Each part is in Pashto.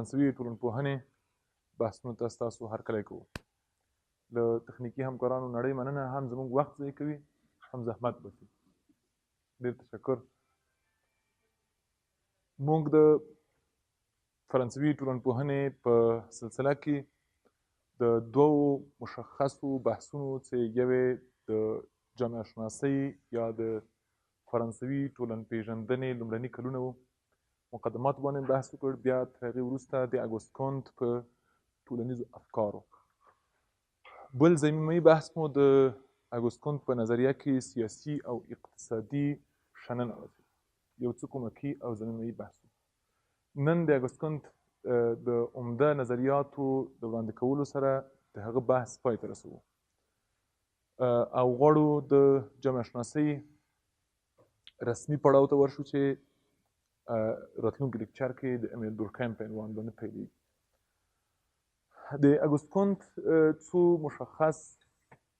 فرانسوي ټولنپوهنې بحثونو ته ستاسو هرکلی کوو. له تخنیکي همکارانو نړۍ مننه، هم زموږ وخت ضایع کوي هم زحمت باسي. ډېر تشکر. موږ د فرانسوي ټولنپوهنې په سلسله کې د دوو مشخصو بحثونو چې یوې د جامعه شناسۍ یا د فرانسوي ټولنپېژندنې لومړني کلونه وو، مقدماتو باندې بحث وکړ. بیا تر هغې وروسته د اګوست کونت په ټولنیزو افکارو. بل ضمیموي بحث مو د اګوست کونت په نظریه کې سیاسي او اقتصادي شننه وه، یو څه کومکي او ضمیموي بحث. نن د اګوست کونت د عمده نظریاتو د وړاندې کولو سره د هغه بحث پای ته رسوو او غواړو د جامعه شناسۍ رسمي پړاو ته ورشو چې راتلونکي لیکچر کې د امیل دورکهایم په عنوان باندې پیلېږي. د اګوست کونت څو مشخص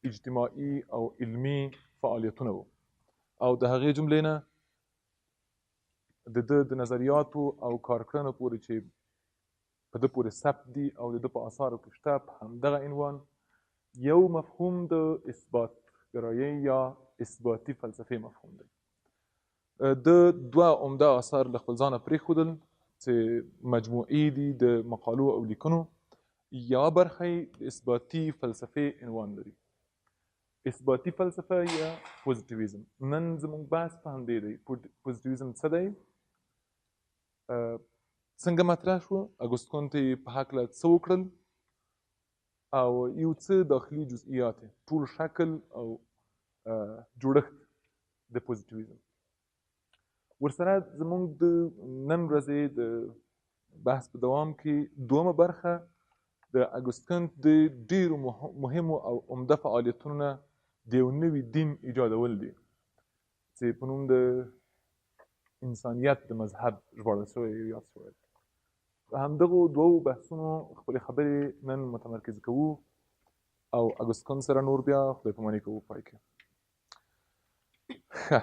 اجتماعي او علمي فعالیتونه وو او د هغې جملې نه د ده د نظریاتو او کارکړنو پورې چې په ده پورې ثبت دي او د ده په اثارو کې شته، په همدغه عنوان یو مفهوم د اثبات ګرایۍ یا اثباتي فلسفې مفهوم دی. د دوه عمده اثار له خپل ځانه پرېښودل چې مجموعي دي د مقالو او لیکنو. یا برخه د اثباتي فلسفې عنوان لري، اثباتي فلسفه یا پوزیټیویزم. نن زموږ بحث په همدې دی. پوزیټیویزم څه دی، څنګه مطرح شو، اګوست کونت یې په هکله څه وکړل او یو څه داخلي جزئیات، ټول شکل او جوړښت د پوزیټیویزم. ورسره زموږ د نن ورځې د بحث په دوام کې دومه برخه د اګوست کونت د ډېرو مهمو او عمده فعالیتونو نه د یو نوي دین ایجادول دي چې په نوم د انسانیت د مذهب ژباړل شوی یاد شوی. په همدغو دوو بحثونو خپلې خبرې نن متمرکز کوو او اګوست کونت سره نور بیا خدای پاماني کوو پای کې. ښه،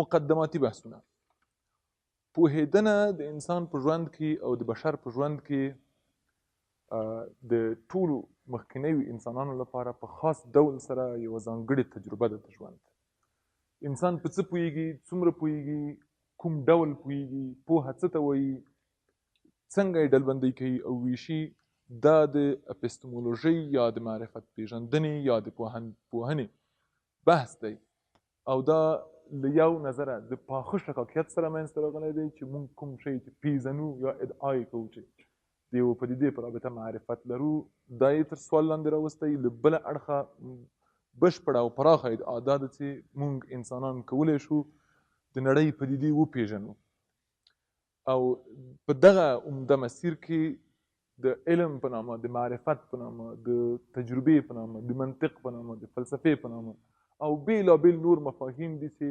مقدماتي بحثونه. پوهېدنه د انسان په ژوند کې او د بشر په ژوند کې د ټولو مخکینیو انسانانو لپاره په خاص ډول سره یوه ځانګړې تجربه ده د ژوند. انسان په څه پوهېږي، څومره پوهېږي، کوم ډول پوهېږي، پوهه څه ته وایي، څنګه یې ډلبندۍ کوي او ویشي، دا د اپیستمولوژۍ یا د معرفت پېژندنې یا د پوهنې بحث دی او دا له یو نظره د پاخه شکاکیت سره منځته راغلی دی چې موږ کوم شی چې پیژنو یا ادعا یې کوو چې د یوه پدیدې په رابطه معرفت لرو، دا یې تر سوال لاندې راوستی. له بله اړخه بشپړه او پراخه ادعا دا ده چې موږ انسانان کولی شو د نړۍ پدیدې وپیژنو او په دغه عمده مسیر کې د علم په نامه، د معرفت په نامه، د تجربې په نامه، د منطق په نامه، د فلسفې په نامه او بیلابیل نور مفاهیم دي چې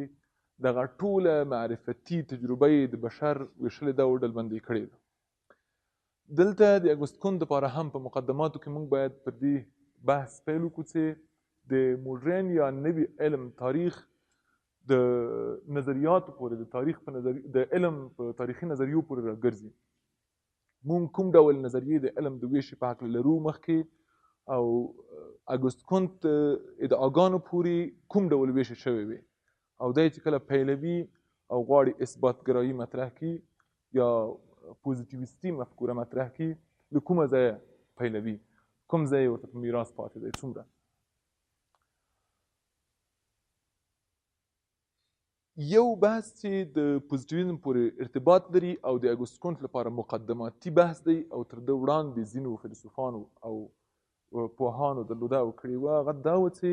دغه ټوله معرفتي تجربه یې د بشر ویشلې ده او ډلبندۍ کړې ده. دلته د اګوست کونت دپاره هم په مقدماتو کې موږ باید پر دې بحث پیل وکړو چې د موډرن یا نوي علم تاریخ د نظریاتو پورې، د تاریخ په د علم په تاریخي نظریو پورې راګرځي. موږ کوم ډول نظریې د علم د ویشې په هکله لرو مخکې او اګوست کونت ادعاګانو پورې کوم ډول ویشې شوی وي او دی چې کله پیلوي او غواړي اثبات ګرایي مطرح کړي یا پوزیټیویستي مفکوره مطرح کړي، له کومه ځایه پیلوي، کوم ځای یې ورته په میراث پاتې دی، څومره. یو بحث چې د پوزیټیویزم پورې ارتباط لري او د اګوست کونت لپاره مقدماتي بحث دی او تر ده وړاندې ځینو فیلسوفانو او پوهانو درلوده او کړي وه، هغه دا و چې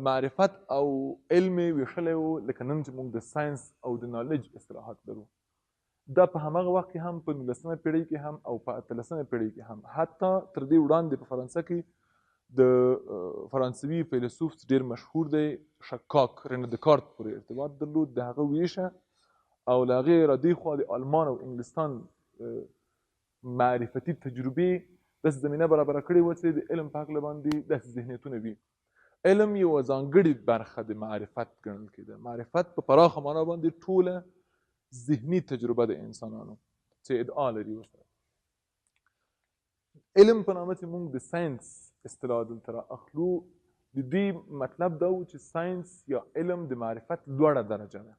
معرفت او علم یې ویشلی و لکه نن چې موږ د ساینس او د نالج اصطلاحات لرو. دا په همغه وخت کې هم په 19مه پیړۍ کې هم او په 18مه پیړۍ کې هم، حتی تر دې وړاندې په فرانسه کې د فرانسوي فیلسوف ډېر مشهور دی شکاک رنه دکارت پورې ارتباط درلود. د هغه ویشه او له هغې را دې خوا د آلمان او انګلستان معرفتي تجربې داسې زمینه برابره کړې وه چې د علم په هکله باندې داسې ذهنیتونه وي. علم یوه ځانګړې برخه د معرفت ګڼل کېده. معرفت په پراخه معنا باندې ټوله ذهني تجربه د انسانانو چې ادعا لري ورسره علم په نامه چې موږ د ساينس اصطلاح دلته را اخلو د دې مطلب دا و چې ساينس یا علم د معرفت لوړه درجه ده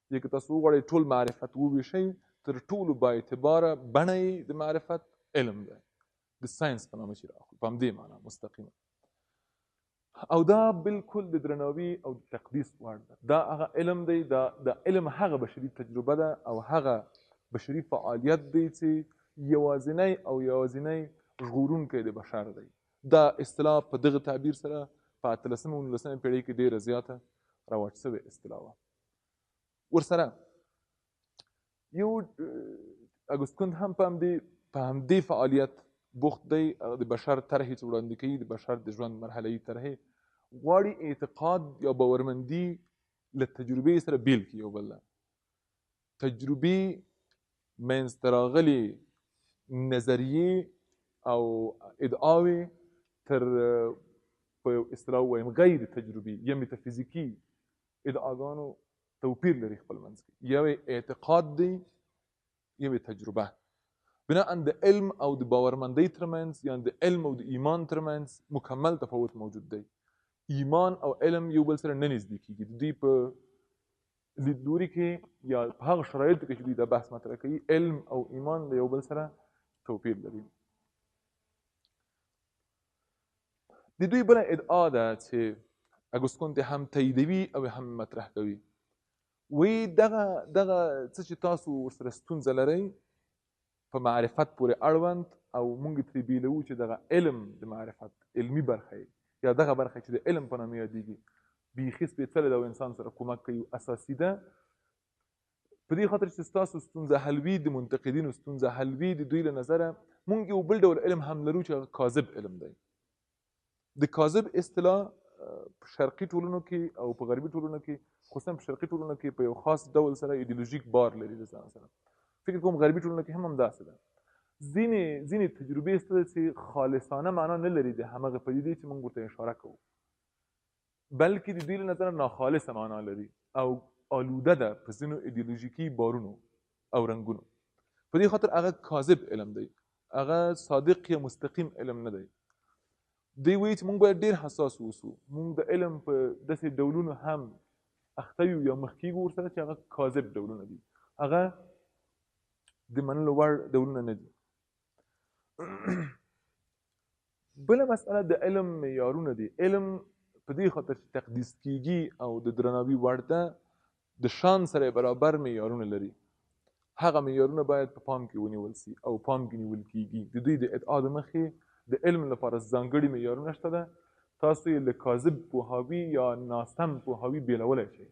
چې که تاسو وغواړئ ټول معرفت وویشئ تر ټولو با اعتباره بڼه د معرفت علم ده د ساينس په نامه چې را اخلو په همدې معنا مستقیمه او دا بالکل د درناوي او د تقدیس وړ ده دا هغه علم دی دا علم هغه بشري تجربه ده او هغه بشري فعالیت دی چې یوازینی او یوازینی ژغورونکی د بشر دی دا اصطلاح په دغه تعبیر سره په 18مه او 19مه پیړۍ کې ډېره زیاته راواټ شوې اصطلاح وه ورسره یو اګوست کونت هم په همدې فعالیت بوخت دی د بشر طرحې چې وړاندې کوي د بشر د ژوند مرحلهیي طرحې غواړي اعتقاد یا باورمندي له تجربې سره بیل کړي یو بل تجربې منځته راغلې نظریې او ادعاوې تر په یو اصطلاح ووایم غیر تجربي یا میتافیزیکي ادعاګانو توپیر لري خپل منځ کې یو اعتقاد دی یو تجربه بناء د علم او د باورمندۍ ترمنځ یا د علم او د ایمان ترمنځ مکمل تفاوت موجود دی ایمان او علم یو بل سره نه نږدې کېږي د دوی په لیدلوري کې یا په هغه شرایطو کې چې دوی دا بحث مطرح کوي علم او ایمان د یو بل سره توپیر لري د دوی بله ادعا ده چې اګوست کونت هم تاییدوي او هم مطرح کوي وی دغه څه چې تاسو ورسره ستونزه لرئ په معرفت پورې اړوند او موږ ترې بیلوو چې دغه علم د معرفت علمي برخه یا دغه برخه چې د علم په نامه یادېږي بیخي سپېڅلې ده او انسان سره کومک کوي اساسي ده په دې خاطر چې ستاسو ستونزه حلوي د منتقدینو ستونزه حلوي د دوی له نظره موږ یو بل ډول علم هم لرو چې هغه کاذب علم دی د کاذب اصطلاح په شرقي ټولنو کې او په غربي ټولنو کې خصوصا په شرقي ټولنو کې په یو خاص ډول سره ایډیولوژیک بار لري د ځان سره فکر کوم غربي ټولنو کې هم همداسې ده ځینې تجربې شته چې خالصانه معنا نه لري د همغه پدیدې چې موږ ورته اشاره کوو بلکې د دوی له نظره ناخالصه معنا لري او آلوده ده په ځینو ایډیولوژیکي بارونو او رنګونو په دې خاطر هغه کاذب علم دی هغه صادق یا مستقیم علم نه دی دوی وایي چې موږ باید ډېر حساس اوسو موږ د علم په داسې ډولونو هم اخته یو یا مخ کېږو ورسره چې هغه کاذب ډولونه دي هغه د منلو وړ ډولونه نه دي بله مسئله د علم معیارونه دي علم په دې خاطر چې تقدیس کېږي او د درناوي وړ ده د شان سره برابر معیارونه لري هغه معیارونه باید په پام کې ونیول سي او پام کې نیول کېږي د دوی د ادعا د مخې د علم لپاره ځانګړي معیارونه شته ده تاسو یې له کاذب پوهاوي یا ناسم پوهاوي بیلولی شئ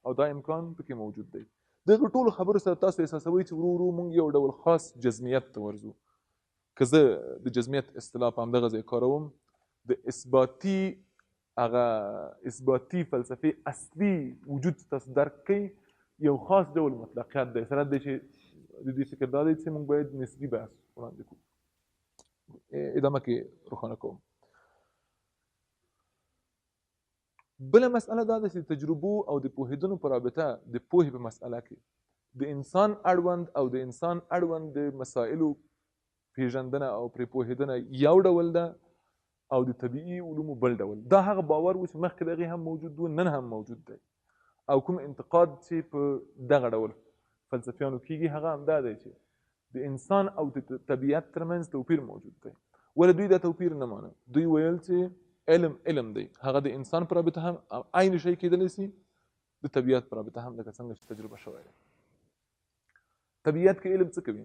او دا امکان پکې موجود دی دغه ټولو خبرو سره تاسو احساسوئ چې ورو ورو موږ یو ډول خاص جزمیت ته ورځو که زه د جزمیت اصطلاح په همدغه ځای کاروم د اثباتي فلسفې اصلي وجود تاسو درک کوئ یو خاص ډول مطلقیت دی سره دی چې د دې فکر دا دی چې موږ باید نسبي بحث وړاندې کړو ادامه کې روښانه کوم بله مسئله دا ده چې د تجربو او د پوهېدنو په رابطه د پوهې په مسئله کې د انسان اړوند او د انسان اړوند د مسایلو پیژندنه او پرې پوهېدنه یو ډول ده او د طبیعي علومو بل ډول دا هغه باور و چې مخکې د هغې هم موجود و نن هم موجود دی او کوم انتقاد چې په دغه ډول فلسفیانو کېږي هغه همدا دی چې د انسان او د طبیعت ترمنځ توپیر موجود دی ولې دوی دا توپیر نه مانه دوی ویل چې علم دی هغه د انسان په رابطه هم عین شی کېدلی سي د طبیعت په رابطه هم لکه څنګه چې تجربه شوی دی طبیعت کې علم څه کوي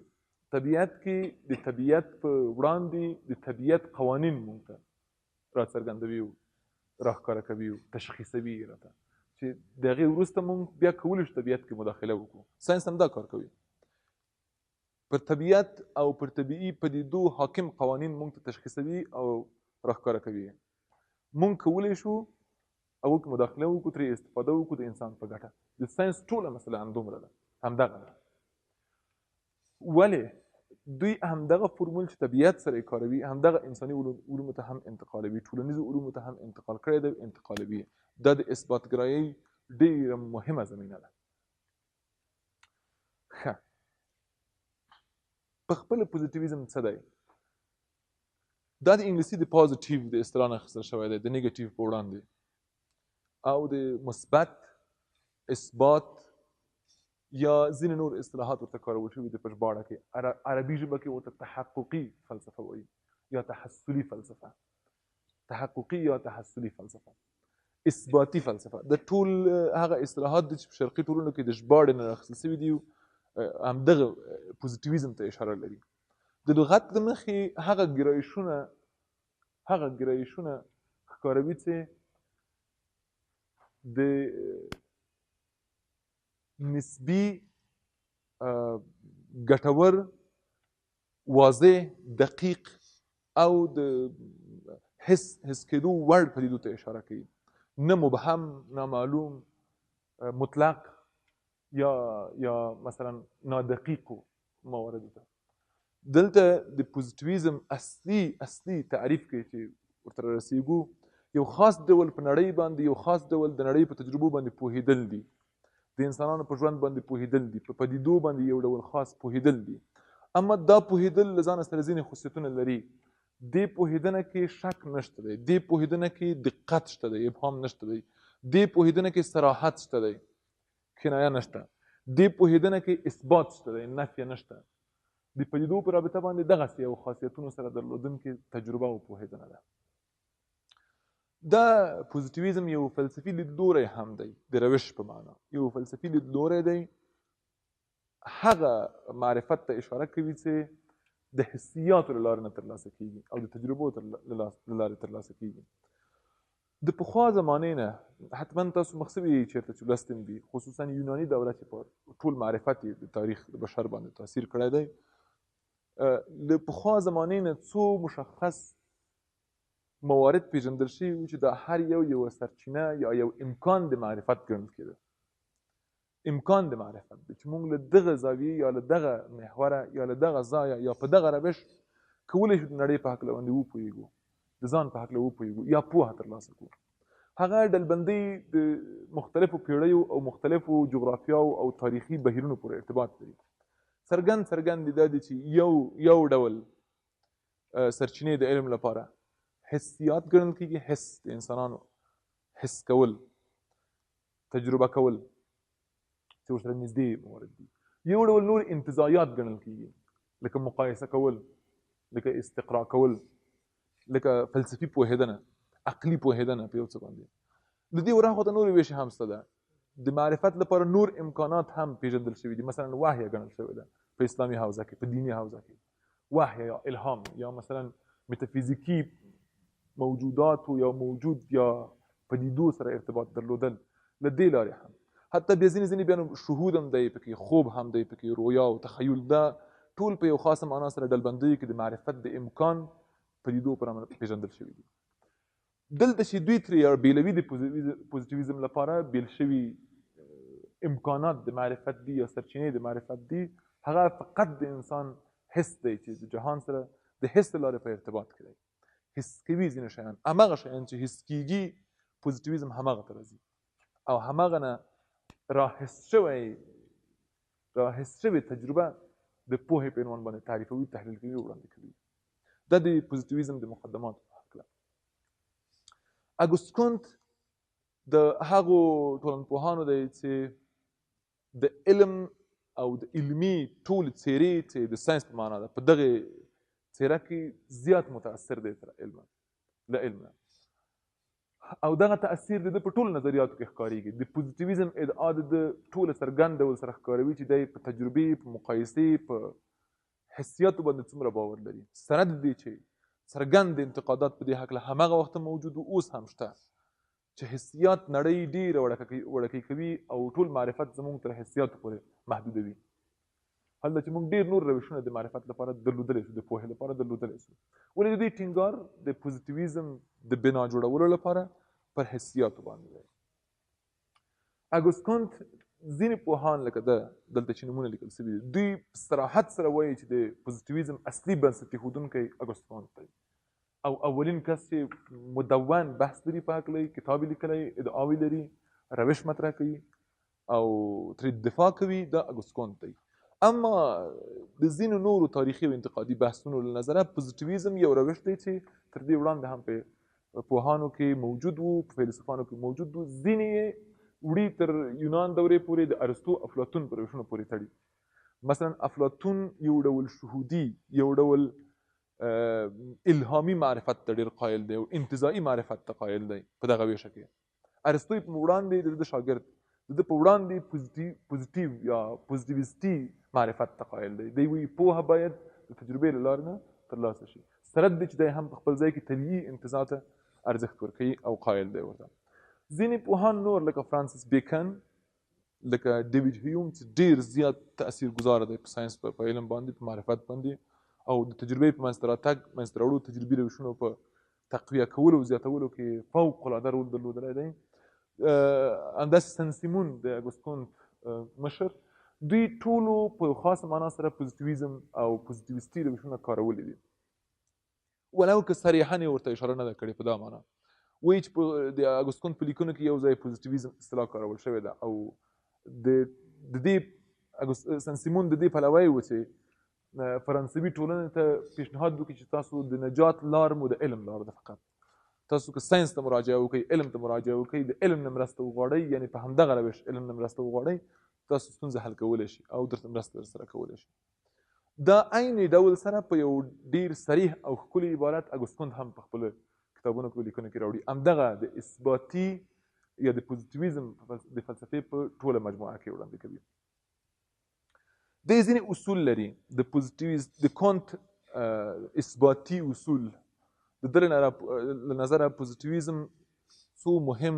طبیعت کې د طبیعت په وړاندې د طبیعت قوانین مونږ ته راڅرګندوي او راښکاره کوي او تشخیصوي یې راته چې د هغې وروسته مونږ بیا کولی شو طبیعت کې مداخله وکړو ساینس هم دا کار کوي پر طبیعت او پر طبیعي پدیدو حاکم قوانین مونږ ته تشخیصوي او راښکاره کوي مونږ کولی شو هغو کې مداخله وکړو ترې استفاده وکړو د انسان په ګټه د ساینس ټوله مسله همدومره ده همدغه ده ولې دوی همدغه فرمول چې طبیعت سره کاروي همدغه انساني علومو ته هم انتقالوي ټولنیزو علومو ته هم انتقال کړی دی انتقالوي دا د اثباتګرایۍ ډېره مهمه زمینه ده ښه په خپله پوزیټیویزم څه دی دا د انګلیسي د پازیټیو د اصطلاح نه اخیستل شوی دی د نیګیټیو په وړاندې او د مثبت اثبات یا ځینې نور اصطلاحات ورته کارول شوي دي په ژباړه کې عربي ژبه کې ورته تحققي فلسفه وایي یا تحصلي فلسفه تحققي یا تحصلي فلسفه اثباتي فلسفه د ټول هغه اصطلاحات دي چې په شرقي ټولنو کې د ژباړې نه اخیستل شوي دي همدغه پوزیټیویزم ته اشاره لري د لغت د مخې هغه ګرایشونه ښکاروي چې د نسبي ګټور واضح دقیق او د حس کېدو وړ پدیدو ته اشاره کوي نه مبهم نه معلوم مطلق یا مثلا نادقیقو موارد ته دلته د پوزیټیویزم اصلي تعریف کوي چې ورته رسیږو یو خاص ډول په نړۍ باندې یو خاص ډول د نړۍ په تجربو باندې پوهېدل دي د انسانانو په ژوند باندې پوهېدل دي په پدیدو باندې یو ډول خاص پوهېدل دي اما دا پوهېدل له ځانه سره ځینې خصوصیتونه لري دې پوهېدنه کې شک نشته دی دې پوهېدنه کې دقت شته دی ابهام نشته دی دې پوهېدنه کې صراحت شته دی کنایه نشته دې پوهېدنه کې اثبات شته دی نفی نشته د پدیدو په رابطه باندې دغسې یو خاصیتونو سره درلودونکې تجربه او پوهېدنه ده دا پوزیټیویزم یو فلسفي لیدلوری هم دی د روش په معنا یو فلسفي لیدلوری دی هغه معرفت ته اشاره کوي چې د حسیاتو له لارې نه ترلاسه کېږي او د تجربو له لارې ترلاسه کېږي د پخوا زمانې نه حتما تاسو مخ شوي چېرته چې لوستي دي خصوصا یوناني دوره چې په ټول معرفت یې د تاریخ د بشر باندې تاثیر کړی دی له پخوا زمانې نه څو مشخص موارد پیژندل شوي وو چې دا هر یو سرچینه یا یو امکان د معرفت ګڼل کېده امکان د معرفت دی چې موږ له دغه زاویې یا له دغه محوره یا له دغه ځایه یا په دغه روش کولی شو د نړۍ په هکله باندې وپوهېږو د ځان په هکله وپوهېږو یا پوهه ترلاسه کړو هغه ډلبندۍ د مختلفو پیړیو او مختلفو جغرافیاو او تاریخي بهیرونو پورې ارتباط لري څرګند دی دا دی چې یو ډول سرچینې د علم لپاره حسیات ګڼل کېږي حس د انسانانو حس کول تجربه کول چې ورسره نږدې موارد دي یو ډول نور انتزاعات ګڼل کېږي لکه مقایسه کول لکه استقرا کول لکه فلسفي پوهېدنه عقلي پوهېدنه په یو څه باندې د دې وراخواته نورې ویشې هم شته ده د معرفت لپاره نور امکانات هم پیژندل شوي دي مثلا وحی ګڼل شوی ده په اسلامي حوزه کې په دیني حوزه کې وحی یا الهام یا مثلا متافیزیکي موجوداتو یا موجود یا پدیدو سره ارتباط درلودل له دې لارې هم حتی بیا ځینې بیا شهود هم دی پکې خوب هم دی پکې رویا او تخیل دا ټول په یو خاصه معنا سره ډلبندۍ کې د معرفت د امکان پدیدو پر پیژندل شوي دي دلته چې دوی ترې بیلوي د پوزیټیویزم لپاره بیل شوي امکانات د معرفت دي یا سرچینې د معرفت دي هغه فقط د انسان حس دی چې د جهان سره د حس له لارې په ارتباط کې دی حس کوي ځینې شیان همغه شیان چې حس کېږي پوزیټیویزم همغه ته راځي او همغه نه راحس شوې تجربه د پوهې په عنوان باندې تعریفوي تحلیل کوي وړاندې کوي دا د پوزیټیویزم د مقدماتو په هکله اګوست کونت د هغو ټولنپوهانو دی چې د علم او د علمي ټول څیرې چې د ساینس په معنا ده په دغه څیره کې زیات متاثر دی تر له علم او دغه تاثیر د په ټول نظریاتو کې ښکارېږي د پوزیټیویزم ادعا د ټوله څرګند ډول سره ښکاروي چې دی په تجربې په مقایسې په حسیاتو باندې څومره باور لري سره د دې چې څرګند انتقادات په دې هکله همغه وخت موجود و اوس هم شته چې حسیات نړۍ ډېره وړکۍ کوي او ټول معرفت زموږ تر حسیاتو پورې محدودوي هلته چې موږ ډېر نور روشونه د معرفت لپاره درلودلی شو د پوهې لپاره درلودلی شو ولې د دې ټینګار د پوزیټیویزم د بنا جوړولو لپاره پر حسیاتو باندې دی اګوست کونت ځینې پوهان لکه دلته چې نومونه لیکل شوي دي دوی صراحت سره وایي چې د پوزیټیویزم اصلي بنسټ ایښودونکی اګوست کونت دی او اولین کس چې مدون بحث لري په هکله کتاب یې لیکلی ادعاوې لري روش مطرح کوي او ترې دفاع کوي دا اګوست کونت دی اما د ځینو نورو تاریخي او انتقادي بحثونو له نظره پوزیټیویزم یو روش دی چې تر دې وړاندې هم په پوهانو کې موجود وو، په فیلسوفانو کې موجود وو. ځینې یې وړي تر یونان دورې پورې د ارسطو افلاطون په روشونو پورې تړي. مثلا افلاطون یو ډول شهودي، یو ډول الهامي معرفت ته ډېر قایل دی او انتزاعي معرفت ته قایل دی په دغه ویشه کې. ارسطو په وړاندې د شاګرد د په وړاندې پوزیټیو یا پوزیټیویستي معرفت ته قایل دی. دی وایي پوهه باید د تجربې له لارې نه ترلاسه شي، سره د دې چې دی هم په خپل ځای کې طبیعي انتزاع ته ارزښت ورکوي او قایل دی ورته. ځینې پوهان نور لکه فرانسیس بیکن، لکه ډیویډ هیوم چې ډېر زیات تاثیر گزاره دی په ساینس، په علم باندې، په معرفت باندې، او د تجربې په منځته راتګ، منځته راوړو تجربي روشونو په تقویه کولو او زیاتولو کې فوق العاده رول درلودلی دی. همداسې سن سیمون د اګوست مشر، دوی ټولو په خاصه معنا سره پوزیټیویزم او پوزیټیویستي روشونه کارولي دي، ولو که صریحا یې ورته اشاره نه ده کړې په دا معنا. وایي چې د اګوست په لیکنو کې یو ځای پوزیټیویزم اصطلاح کارول شوې ده، او د دې سن سیمون د دې پلوی و چې فرانسوي ټولنې ته پیشنهاد وکړي چې تاسو د نجات لار مو د علم لار ده، فقط تاسو که ساینس ته مراجعه وکړئ، علم ته مراجعه وکړئ، د علم نه مرسته وغواړئ، یعنې په همدغه روش علم نه مرسته وغواړئ، تاسو ستونزه حل کولی شي او درته مرسته درسره کولی شي. دا عین ډول سره په یو ډیر صریح او ښکلي عبارت اګوست هم په خپلو کتابونو کې لیکنو کې راوړي. همدغه د اثباتي یا د پوزیټیویزم د فلسفې په ټوله مجموعه کې وړاندې کوي. د ځینې اصول لري د پوزیټیویزم، د کانت اثباتي اصول. د ده له نظره پوزیټیویزم څو مهم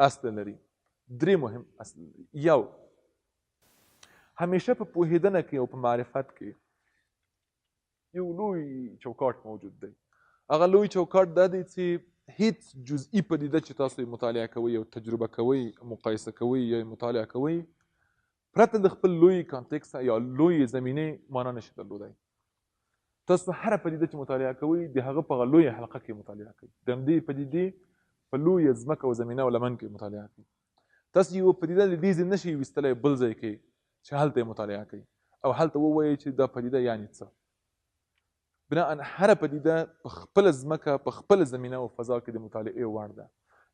اصل لري، درې مهم اصل لري. یو، همیشه په پوهېدنه کې او په معرفت کې یو لوی چوکاټ موجود دی. هغه لوی چوکاټ دا دی چې هیڅ جزئي پدیده چې تاسو یې مطالعه کوئ او تجربه کوئ، مقایسه کوئ یا مطالعه کوئ، پرته د خپل لوی کانټکس یا لوی زمینې معنا نشي درلودی. تاسو هره پدیده چې مطالعه کوئ د هغه په لوی حلقه کې مطالعه کوئ، د همدې پدیدې په لوی ځمکه او زمینه او لمن کې مطالعه کوئ. تاسو یو پدیده له دې ځای نشئ ویستلی بل ځای کې چې هلته یې مطالعه کوئ او هلته ووایئ چې دا پدیده یعنې څه. بناء هره پدیده په خپله ځمکه، په خپله زمینه او فضا کې د مطالعې وړ ده.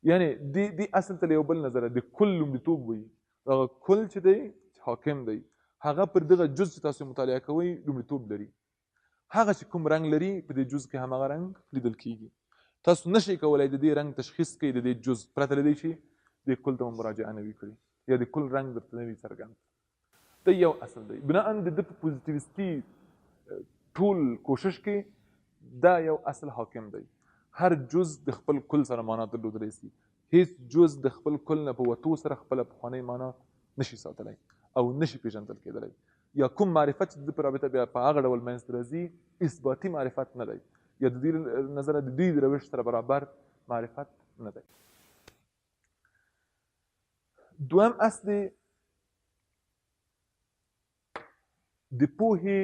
یعنې دې اصل ته له یو بل نظره د کل لومړیتوب وایي. هغه کل چې دی حاکم دی، هغه پر دغه جز چې تاسو مطالعه کوئ لومړیتوب لري. هغه چې کوم رنګ لري په دې جز کې هماغه رنګ لیدل کیږي. تاسو نشئ کولی د دې رنګ تشخیص کړئ د دې جز پرته له دې چې د کل ته مراجعه نه وي کړې یا د کل رنګ درته نه وي څرګند. دا یو اصل دی. بناء د ده په پوزیټیویستي ټول کوشش کې دا یو اصل حاکم دی. هر جز د خپل کل سره معنا درلودلی سي. هیڅ جز د خپل کل نه په وتو سره خپله پخوانۍ معنا نشي ساتلی او نشي پېژندل کېدلی. یا کوم معرفت چې د په رابطه بیا په هغه ډول منځته راځي اثباتي معرفت نه دی، یا د دې نظره د دوی د روش سره برابر معرفت نه دی. دویم اصل د پوهې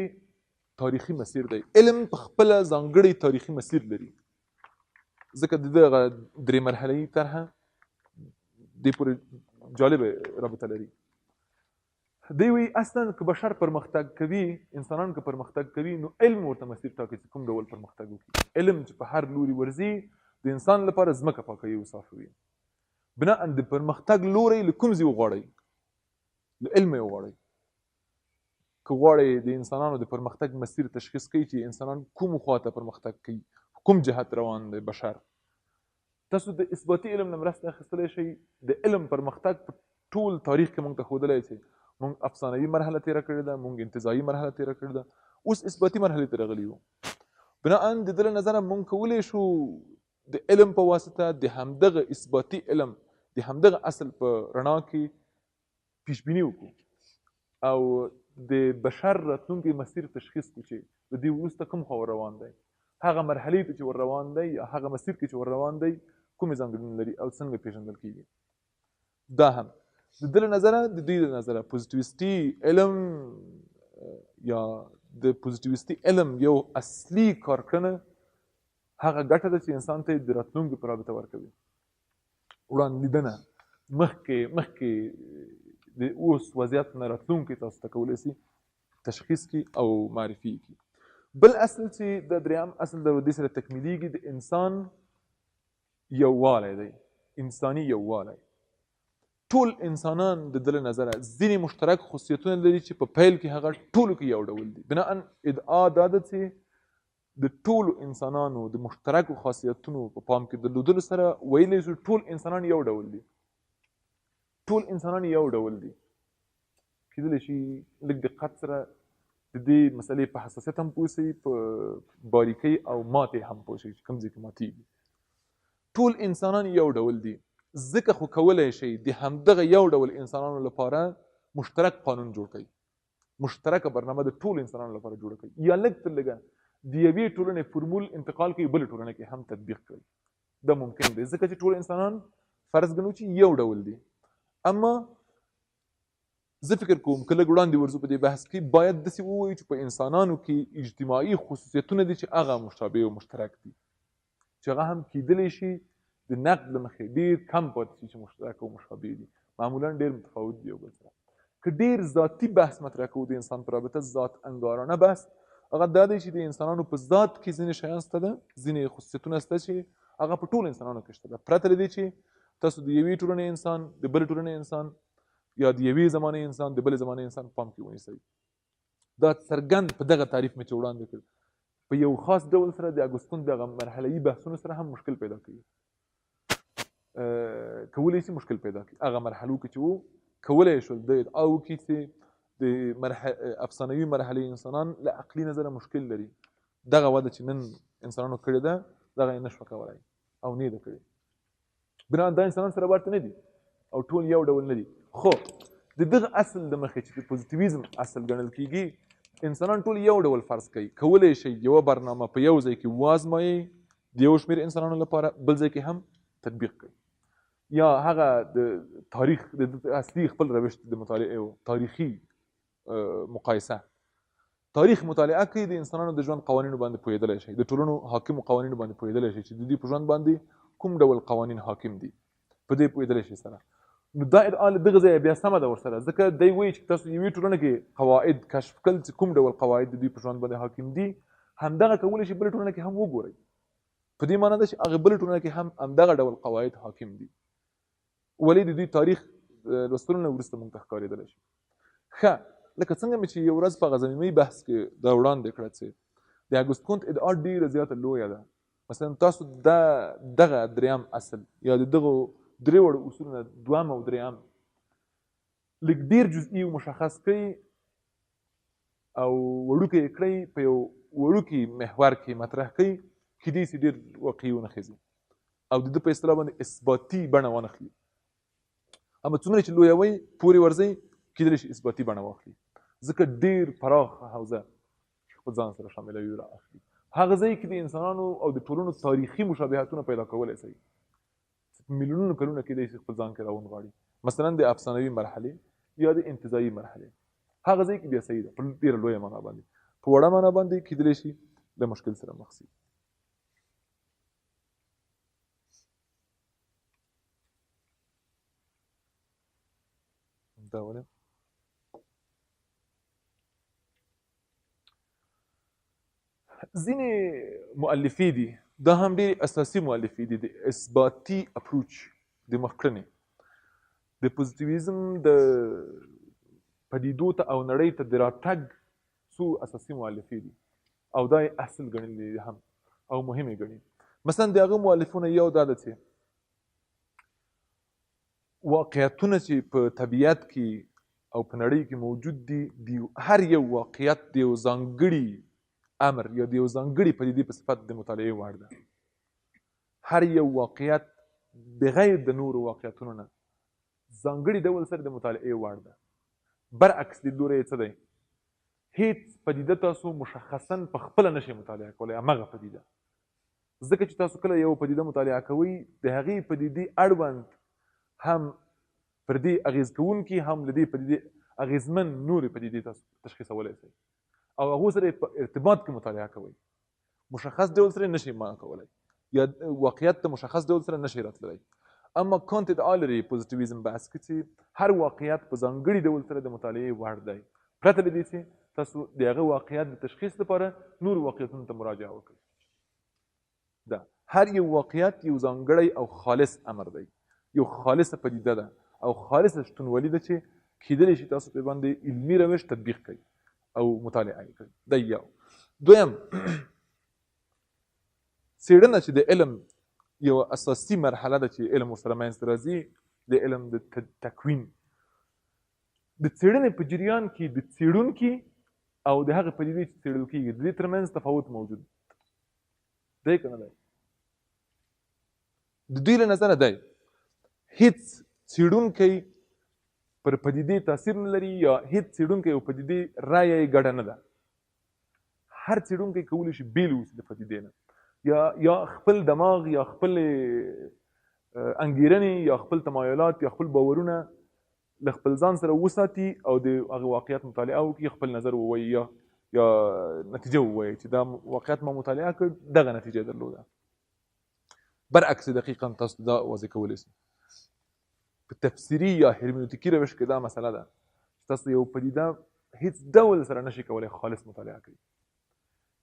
تاریخي مسیر دی. علم په خپله ځانګړی تاریخي مسیر لري، ځکه د دغه درې مرحله‌یي طرحه دې پورې جالبه رابطه لري. دی وایي اصلا که بشر پرمختګ کوي، انسانان که پرمختګ کوي، نو علم ورته مسیر ټاکي چې کوم ډول پرمختګ وکړي. علم چې په هر لوري ورځي د انسان لپاره ځمکه پاکوي او صافوي. بناء د پرمختګ لوری له کوم ځای وغواړئ؟ له علم یې وغواړئ. که غواړئ د انسانانو د پرمختګ مسیر تشخیص کوي چې انسانان کوم خواته پرمختګ کوي، کوم جهت روان دی بشر، تاسو د اثباتي علم نه مرسته اخیستلی شئ. د علم پرمختګ په ټول تاریخ کې موږ ته ښودلی چې موږ افسانوي مرحله تېره کړې ده، موږ انتزاعي مرحله تېره کړې ده، اوس اثباتي مرحلې ته راغلي یو. بناء د ده له نظره موږ کولی شو د علم په واسطه د همدغه اثباتي علم د همدغه اصل په رڼا کې پیشبیني وکړو او د بشر راتلونکی مسیر تشخیص کړو چې د دې وروسته کوم خوا روان دی، هغه مرحلې ته چې ور روان دی یا هغه مسیر کې چې ور روان دی کومې ځانګړنې لري او څنګه پېژندل کېږي. دا هم د ده له نظره، د دوی له نظره پوزیټیویستي علم یا د پوزیټیویستي علم یو اصلي کارکړنه هغه ګټه ده چې انسان ته د راتلونکي په رابطه ورکوي. وړاندلیدنه مخکې د اوس وضعیت نه راتلونکي تاسو ته کولی سي تشخیص کی او معرفي کی. بل اصل چې د دریم اصل د دې سره تکمیلیږي د انسان یووالی دی، انساني یووالی. ټول انسانان د دل نظره ځینې مشترک خصوصیتونه لري چې په پیل کې هغه ټولو کې یو ډول دي. بناء ادعا دا ده چې د ټولو انسانانو د مشترکو خاصیتونو په پام کې درلودلو سره ویلی شو ټول انسانان یو ډول دي. ټول انسانان یو ډول دي. کېدلی شي لږ دقت سره د دې مسلې په حساسیت هم پوه شئ، په باریکۍ او ماتې هم پوه شئ چې کوم ځای کې ماتېږي. ټول انسانان یو ډول دي، ځکه خو کولی شئ د همدغه یو ډول انسانانو لپاره مشترک قانون جوړ کړئ، مشترکه برنامه د ټولو انسانانو لپاره جوړه کړئ، یا لږ تر لږه د یوې ټولنې فورمول انتقال کوي بلې ټولنه کې هم تطبیق کړئ. دا ممکن دی ځکه چې ټول انسانان فرض ګڼو چې یو ډول دي. اما زه فکر کوم که لږ وړاندې ورځو په دې بحث کې باید داسې ووایو چې په انسانانو کې اجتماعي خصوصیتونه دي چې هغه مشابه او مشترک دي، چې هغه هم کېدلی شي د نقد له مخې ډېر کم پاتې شي چې مشترک او مشابه دي، معمولا ډېر متفاوت دي یو بل سره. که ډېر ذاتي بحث مطرح کوو د انسان په رابطه ذات انګارانه بحث، هغه دا دی چې د انسانانو په ذات کې ځینې شیان شته ده، ځینې خصوصیتونه شته چې هغه په ټولو انسانانو کې شته ده، پرته له دې چې تاسو د یوې ټولنې انسان د بلې ټولنې انسان یا د یوې زمانې انسان د بلې زمانې انسان پام کې ونیسئ. دا څرګند په دغه تعریف مې چې وړاندې کړ په یو خاص ډول سره د اګوستون دغه مرحله‌یي بحثونو سره هم مشکل پیدا کوي، کولی شي مشکل پیدا کړي. هغه مرحلو کې چې و کولی شول د ادعا وکړي چې د افسانوي مرحلې انسانان له عقلي نظره مشکل لري، دغه وده چې نن انسانانو کړې ده دغه یې نشوه کولی او نه یې ده کړې. بنا دا انسانان سره ورته نه دي او ټول یو ډول نه دي. خو د دغه اصل د مخې چې د پوزیټیویزم اصل ګڼل کېږي، انسانان ټول یو ډول فرض کوي، کولی شي یوه برنامه په یو ځای کې وازمایي د یو شمېر انسانانو لپاره، بل ځای کې هم تطبیق کوي، یا هغه د تاریخ د اصلي خپل روش د مطالعې او تاریخي مقایسه تاریخ مطالعه کوي، د انسانانو د ژوند قوانینو باندې پوهېدلی شي، د ټولنو حاکمو قوانینو باندې پوهېدلی شي چې د دوی په ژوند باندې کوم ډول قوانین حاکم دي، په دې پوهېدلی شي سره. نو دا ادعا له دغه ځایه بیا سمه ده ورسره، ځکه دی وایي چې تاسو یوې ټولنه کې قواعد کشف کړل چې کوم ډول قواعد د دوی په ژوند باندې حاکم دي، همدغه کولی شي بلې ټولنه کې هم وګورئ. په دې معنی ده چې هغې بلې ټولنه کې هم همدغه ډول قواعد حاکم دي، ولې د دوی تاریخ لوستلو نه وروسته موږ ته ښکارېدلی شي. ښه، لکه څنګه مې چې یو ورځ په غزنوي بحث کې دا وړاندې کړه چې د اګوست ادعا ډېره زیاته لویه ده. مثلا تاسو دغه دریم اصل یا د دغو درې وړو اصولو نه دویم او دریم لږ ډېر جزئي او مشخص کړئ او وړوکی یې کړئ، په یو وړوکي محور کې مطرح کړئ، کیدای شي ډېر واقعي ونښځي او د ده په اصطلاح باندې اثباتي بڼه وانخلي. اما څومره چې لویوئ پورې ورځئ کیدلی شي اثباتي بڼه واخلي، ځکه ډېر پراخه حوزه خپل ځان سره شاملوي او رااخلي. هغه ځای کې د انسانانو او د ټولنو تاریخي مشابهتونه پیدا کولی شي، میلیونونو کلونه کېدای شي خپل ځان کې راونغاړي، مثلا د افسانوي مرحلې یا د انتزاعي مرحلې. هغه ځای کې بیا صحیح ده په ډېره لویه معنا باندې، په وړه معنا باندې کېدلی شي له مشکل سره مخ شي. دا ولې ځینې مؤلفې دي، دا هم ډېرې اساسي مؤلفې دي، د اثباتي اپروچ د مخکړنې د پوزیټیویزم د پدیدو ته او نړۍ ته د راتګ څو اساسي مؤلفې دي او دا یې اصل ګڼلي دي هم او مهمې ګڼي. مثلا د هغه مؤلفونه یو دا ده چې واقعیتونه چې په طبیعت کې او په نړۍ کې موجود دي، د هر یو واقعیت د یو ځانګړي امر یا د یو ځانګړي پدیدې په صفت د مطالعې وړ ده. هر یو واقعیت بغیر د نورو واقعیتونو نه ځانګړي ډول سره د مطالعې وړ ده. برعکس د لوري څه دی، هیڅ پدیده تاسو مشخصا په خپله نشئ مطالعه کولی، همغه پدیده، ځکه چې تاسو کله یو پدیده مطالعه کوئ د هغې پدیدې اړوند هم پر دې اغېز کوونکي هم له دې پدیدې اغېزمن نورې پدیدې تاسو تشخیصولی شئ او هغو سره په ارتباط کې مطالعه کوئ. مشخص ډول سره نشئ معنا کولی یا واقعیت ته مشخص ډول سره نشئ راتللی. اما کانت ادعا لري پوزیټیویزم بحث کې چې هر واقعیت په ځانګړي ډول سره د مطالعې وړ دی، پرته له دې چې تاسو د هغه واقعیت د تشخیص لپاره نور واقعیتونو ته مراجعه وکړئ. دا هر یو واقعیت یو ځانګړی او خالص امر دی، یو خالصه پدیده ده او خالصه شتونولي ده چې کیدلی شي تاسو په باندې علمي روش تطبیق کړئ او مطالعه یې کړئ. دا یو. دویم، څېړنه چې د علم یو اساسي مرحله ده چې علم ورسره منځته راځي، د علم د تکوین. د څېړنې په جریان کې د څېړونکي او د هغه پدیدې چې څېړل کېږي د دې ترمنځ تفاوت موجود دی که نه دی؟ د دوی له نظره دی هیڅ څېړونکی پر پدیدې تاثیر نه لري یا هیڅ څېړونکی او پدیدې رایه یې ګډه نه ده. هر څېړونکی کولی شي بیل اوسي د پدیدې نه، یا خپل دماغ یا خپل انګیرنې یا خپل تمایلات یا خپل باورونه له خپل ځان سره وساتي او د هغه واقعیت مطالعه وکړي، خپل نظر ووایي یا نتیجه ووایي چې دا واقعیت ما مطالعه کړ دغه نتیجه درلوده. برعکس دقیقا تاسو دا واضح کولی شئ. په تفسیري یا هرمنوتیکي روش کې دا مسله ده چې تاسو یو پدیده هیڅ ډول سره نشئ کولی خالص مطالعه کړئ.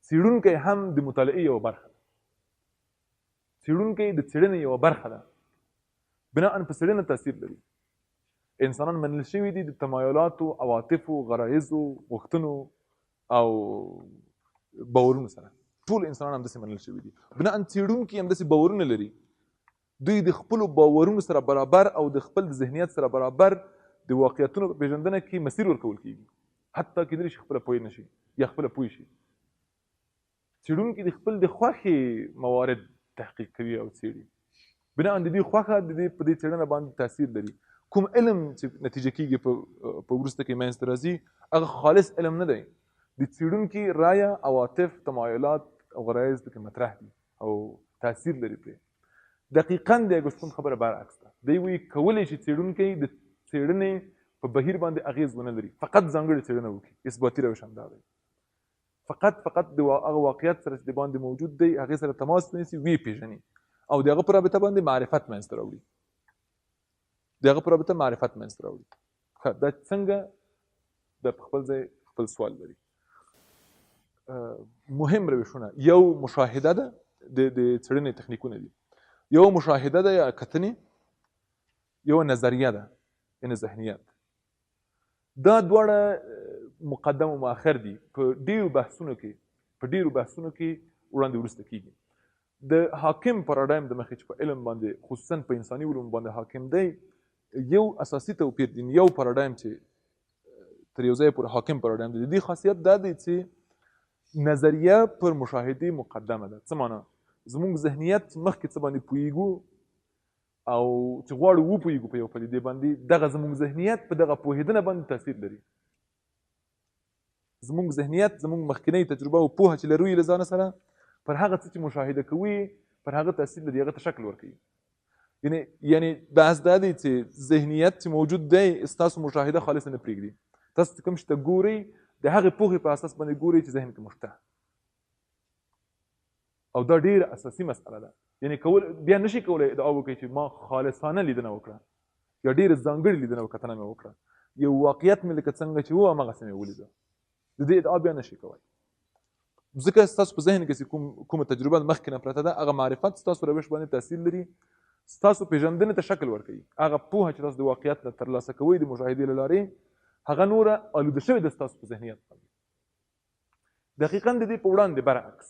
څېړونکی هم د مطالعې یوه برخه ده، څېړونکی د څېړنې یوه برخه ده، بناء په څېړنه تاثیر لري. انسانان منل شوي دي د تمایلاتو، عواطفو، غرایزو، غوښتنو او باورونو سره. ټول انسانان همداسې منل شوي دي. بناء څېړونکي همداسې باورونه لري. دوی د خپلو باورونو سره برابر او د خپل ذهنیت سره برابر د واقعیتونو په پېژندنه کې مسیر ورکول کېږي، حتی کېدلی شي خپله پوه نه شي یا خپله پوه شي. څېړونکي د خپل د خوښې موارد تحقیق کوي او څېړي. بناء د دې خوښه د دې په دې څېړنه باندې تاثیر لري. کوم علم چې نتیجه کېږي په وروسته کې منځته راځي هغه خالص علم نه دی. د څېړونکي رایه، عواطف، تمایلات او غرایز پکې مطرح دي او تاثیر لري پرې. دقیقاً د اګوستین خبره برعکس ده. دی وایي کولی شي څېړونکی د څېړنې په بهیر باندې اغېز ونه لري، فقط ځانګړې څېړنه وکړي. اثباتي روش همدا دی. فقط د هغه واقعیت سره چې د باندې موجود دی هغې سره تماس ونیسي، ویې پېژني او د هغه په رابطه باندې معرفت منځته راوړي. د هغه په رابطه معرفت منځته راوړي. دا څنګه د خپل ځای خپل سوال لري. مهم روشونه یو مشاهده ده، د څېړنې تخنیکونه دي. یو مشاهده ده یا کتنې، یو نظریه ده یعنې ذهنیت. دا دواړه مقدم و مؤخر دي. په ډېرو بحثونو کې وړاندې وروسته کېږي. د حاکم پاراډایم د مخې چې په علم باندې خصوصا په انساني علومو باندې حاکم دی، یو اساسي توپیر دی. یو پاراډایم چې تر یو ځایه پورې حاکم پاراډایم دی، د دې خاصیت دا دی چې نظریه پر مشاهدې مقدمه ده. څه معنا؟ زموږ ذهنیت مخکې څه باندې پوهېږو او چې غواړو وپوهېږو په یو پدیدې باندې، دغه زموږ ذهنیت په دغه پوهېدنه باندې تاثیر لري. زموږ ذهنیت، زموږ مخکینۍ تجربه او پوهه چې لرو یې له ځانه سره پر هغه څه چې مشاهده کوي پر هغه تاثیر لري، هغه ته شکل ورکوي. یعنې بحث دا دی چې ذهنیت چې موجود دی ستاسو مشاهده خالصه نه پرېږدي. تاسو چې کوم شي ته ګورئ د هغې پوهې په اساس باندې ګورئ چې ذهن کې مو شته. او دا ډېره اساسي مسئله ده. یعنې بیا نشي کولی ادعا وکړئ چې ما خالصانه لیدنه وکړه یا ډېره ځانګړې لیدنه او کتنه مې وکړه، یو واقعیت مې لکه څنګه چې و هماغسې مې ولیده. د دې ادعا بیا نشي کولی، ځکه ستاسو په ذهن کې چې کومه تجربه مخکې نه پرته ده، هغه معرفت ستاسو روش باندې تاثیر لري، ستاسو پېژندنې ته شکل ورکوي. هغه پوهه چې تاسو د واقعیت نه ترلاسه کوئ د مشاهدې له لارې، هغه نوره آلوده شوې ده ستاسو په ذهنیت باندې. دقیقاً د دې په وړاندې برعکس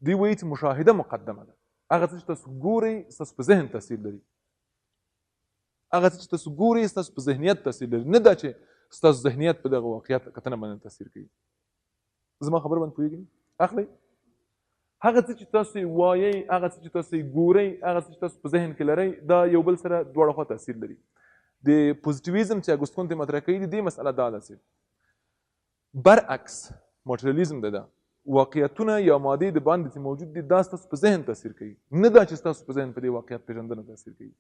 دوی وایي چې مشاهده مقدمه ده. هغه څه چې تاسو ګورئ ستاسو په ذهن تاثیر لري، هغه څه چې تاسو ګورئ ستاسو په ذهنیت تاثیر لري، نه دا چې ستاسو ذهنیت په دغه واقعیت کتنه باندې تاثیر کوي. زما خبره باندې پوهېږئ؟ اخلئ هغه څه چې تاسو یې وایئ، هغه څه چې تاسو یې ګورئ، هغه څه چې تاسو په ذهن کې لرئ، دا یو بل سره دواړه خوا تاثیر لري. د پوزیټیویزم چې اګوستین ته مطرح کوي، د دې مسئله دا ده چې برعکس ماټریالیزم ده، واقعیتونه یا مادې د باندې چې موجود دي دا ستاسو په ذهن تاثیر کوي، نه دا چې ستاسو په ذهن په دې واقعیت پېژندنه تاثیر کوي.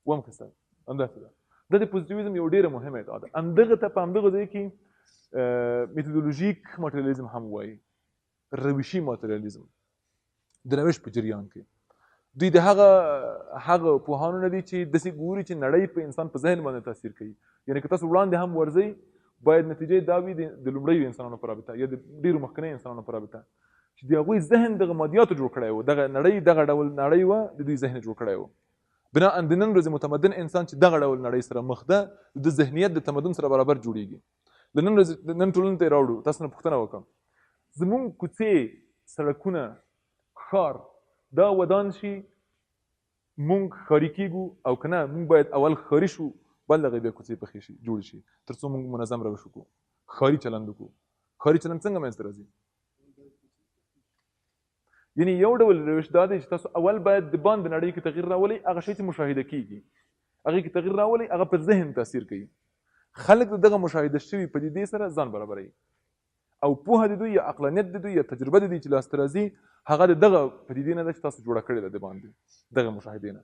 وم ښه صاحب همداسې ده. دا د پوزیټیویزم یو ډېره مهمه ادعا ده. همدغه ته په همدغه ځای کې میتودولوژیک ماټریالیزم هم وایي، روشي ماټریالیزم. د روش په جریان کې دوی د هغه پوهانو نه دي چې داسې ګوري چې نړۍ په انسان په ذهن باندې تاثیر کوي. یعنې که تاسو وړاندې هم ورځئ باید نتیجه دا وي د لومړیو انسانانو په رابطه یا د ډېرو مخکنیو انسانانو په رابطه چې د هغوی ذهن دغه مادیاتو جوړ کړی و، دغه نړۍ دغه ډول نړۍ وه د دوی ذهن جوړ کړی و. بنا د نن ورځې متمدن انسان چې دغه ډول نړۍ سره مخ ده د ذهنیت د تمدن سره برابر جوړیږي. د نن ورځې نن ټولنې ته یې راوړو. تاسو نه پوښتنه وکړم زمونږ کوڅې سړکونه ښار دا ودان شي مونږ ښاري کېږو او که نه مونږ باید اول ښاري شو بل هغې بیا کوڅې پخې شي جوړې شي تر څو مونږ منظم روش وکړو ښاري چلند وکړو. ښاري چلند څنګه منځته راځي؟ یعنی یو ډول روش دا دی چې تاسو اول باید د باندې نړۍ کې تغییر راولئ. هغه شی چې مشاهده کېږي هغې کې تغییر راولئ، هغه پر ذهن تاثیر کوي. خلک د دغه مشاهده شوي پدیدې سره ځان برابروي او پوهه د دوی یا عقلانیت د دوی یا تجربه د دوی چې لاسته راځي هغه د دغه پدیدې نه ده چې تاسو جوړه کړې ده د باندې دغه مشاهدې نه.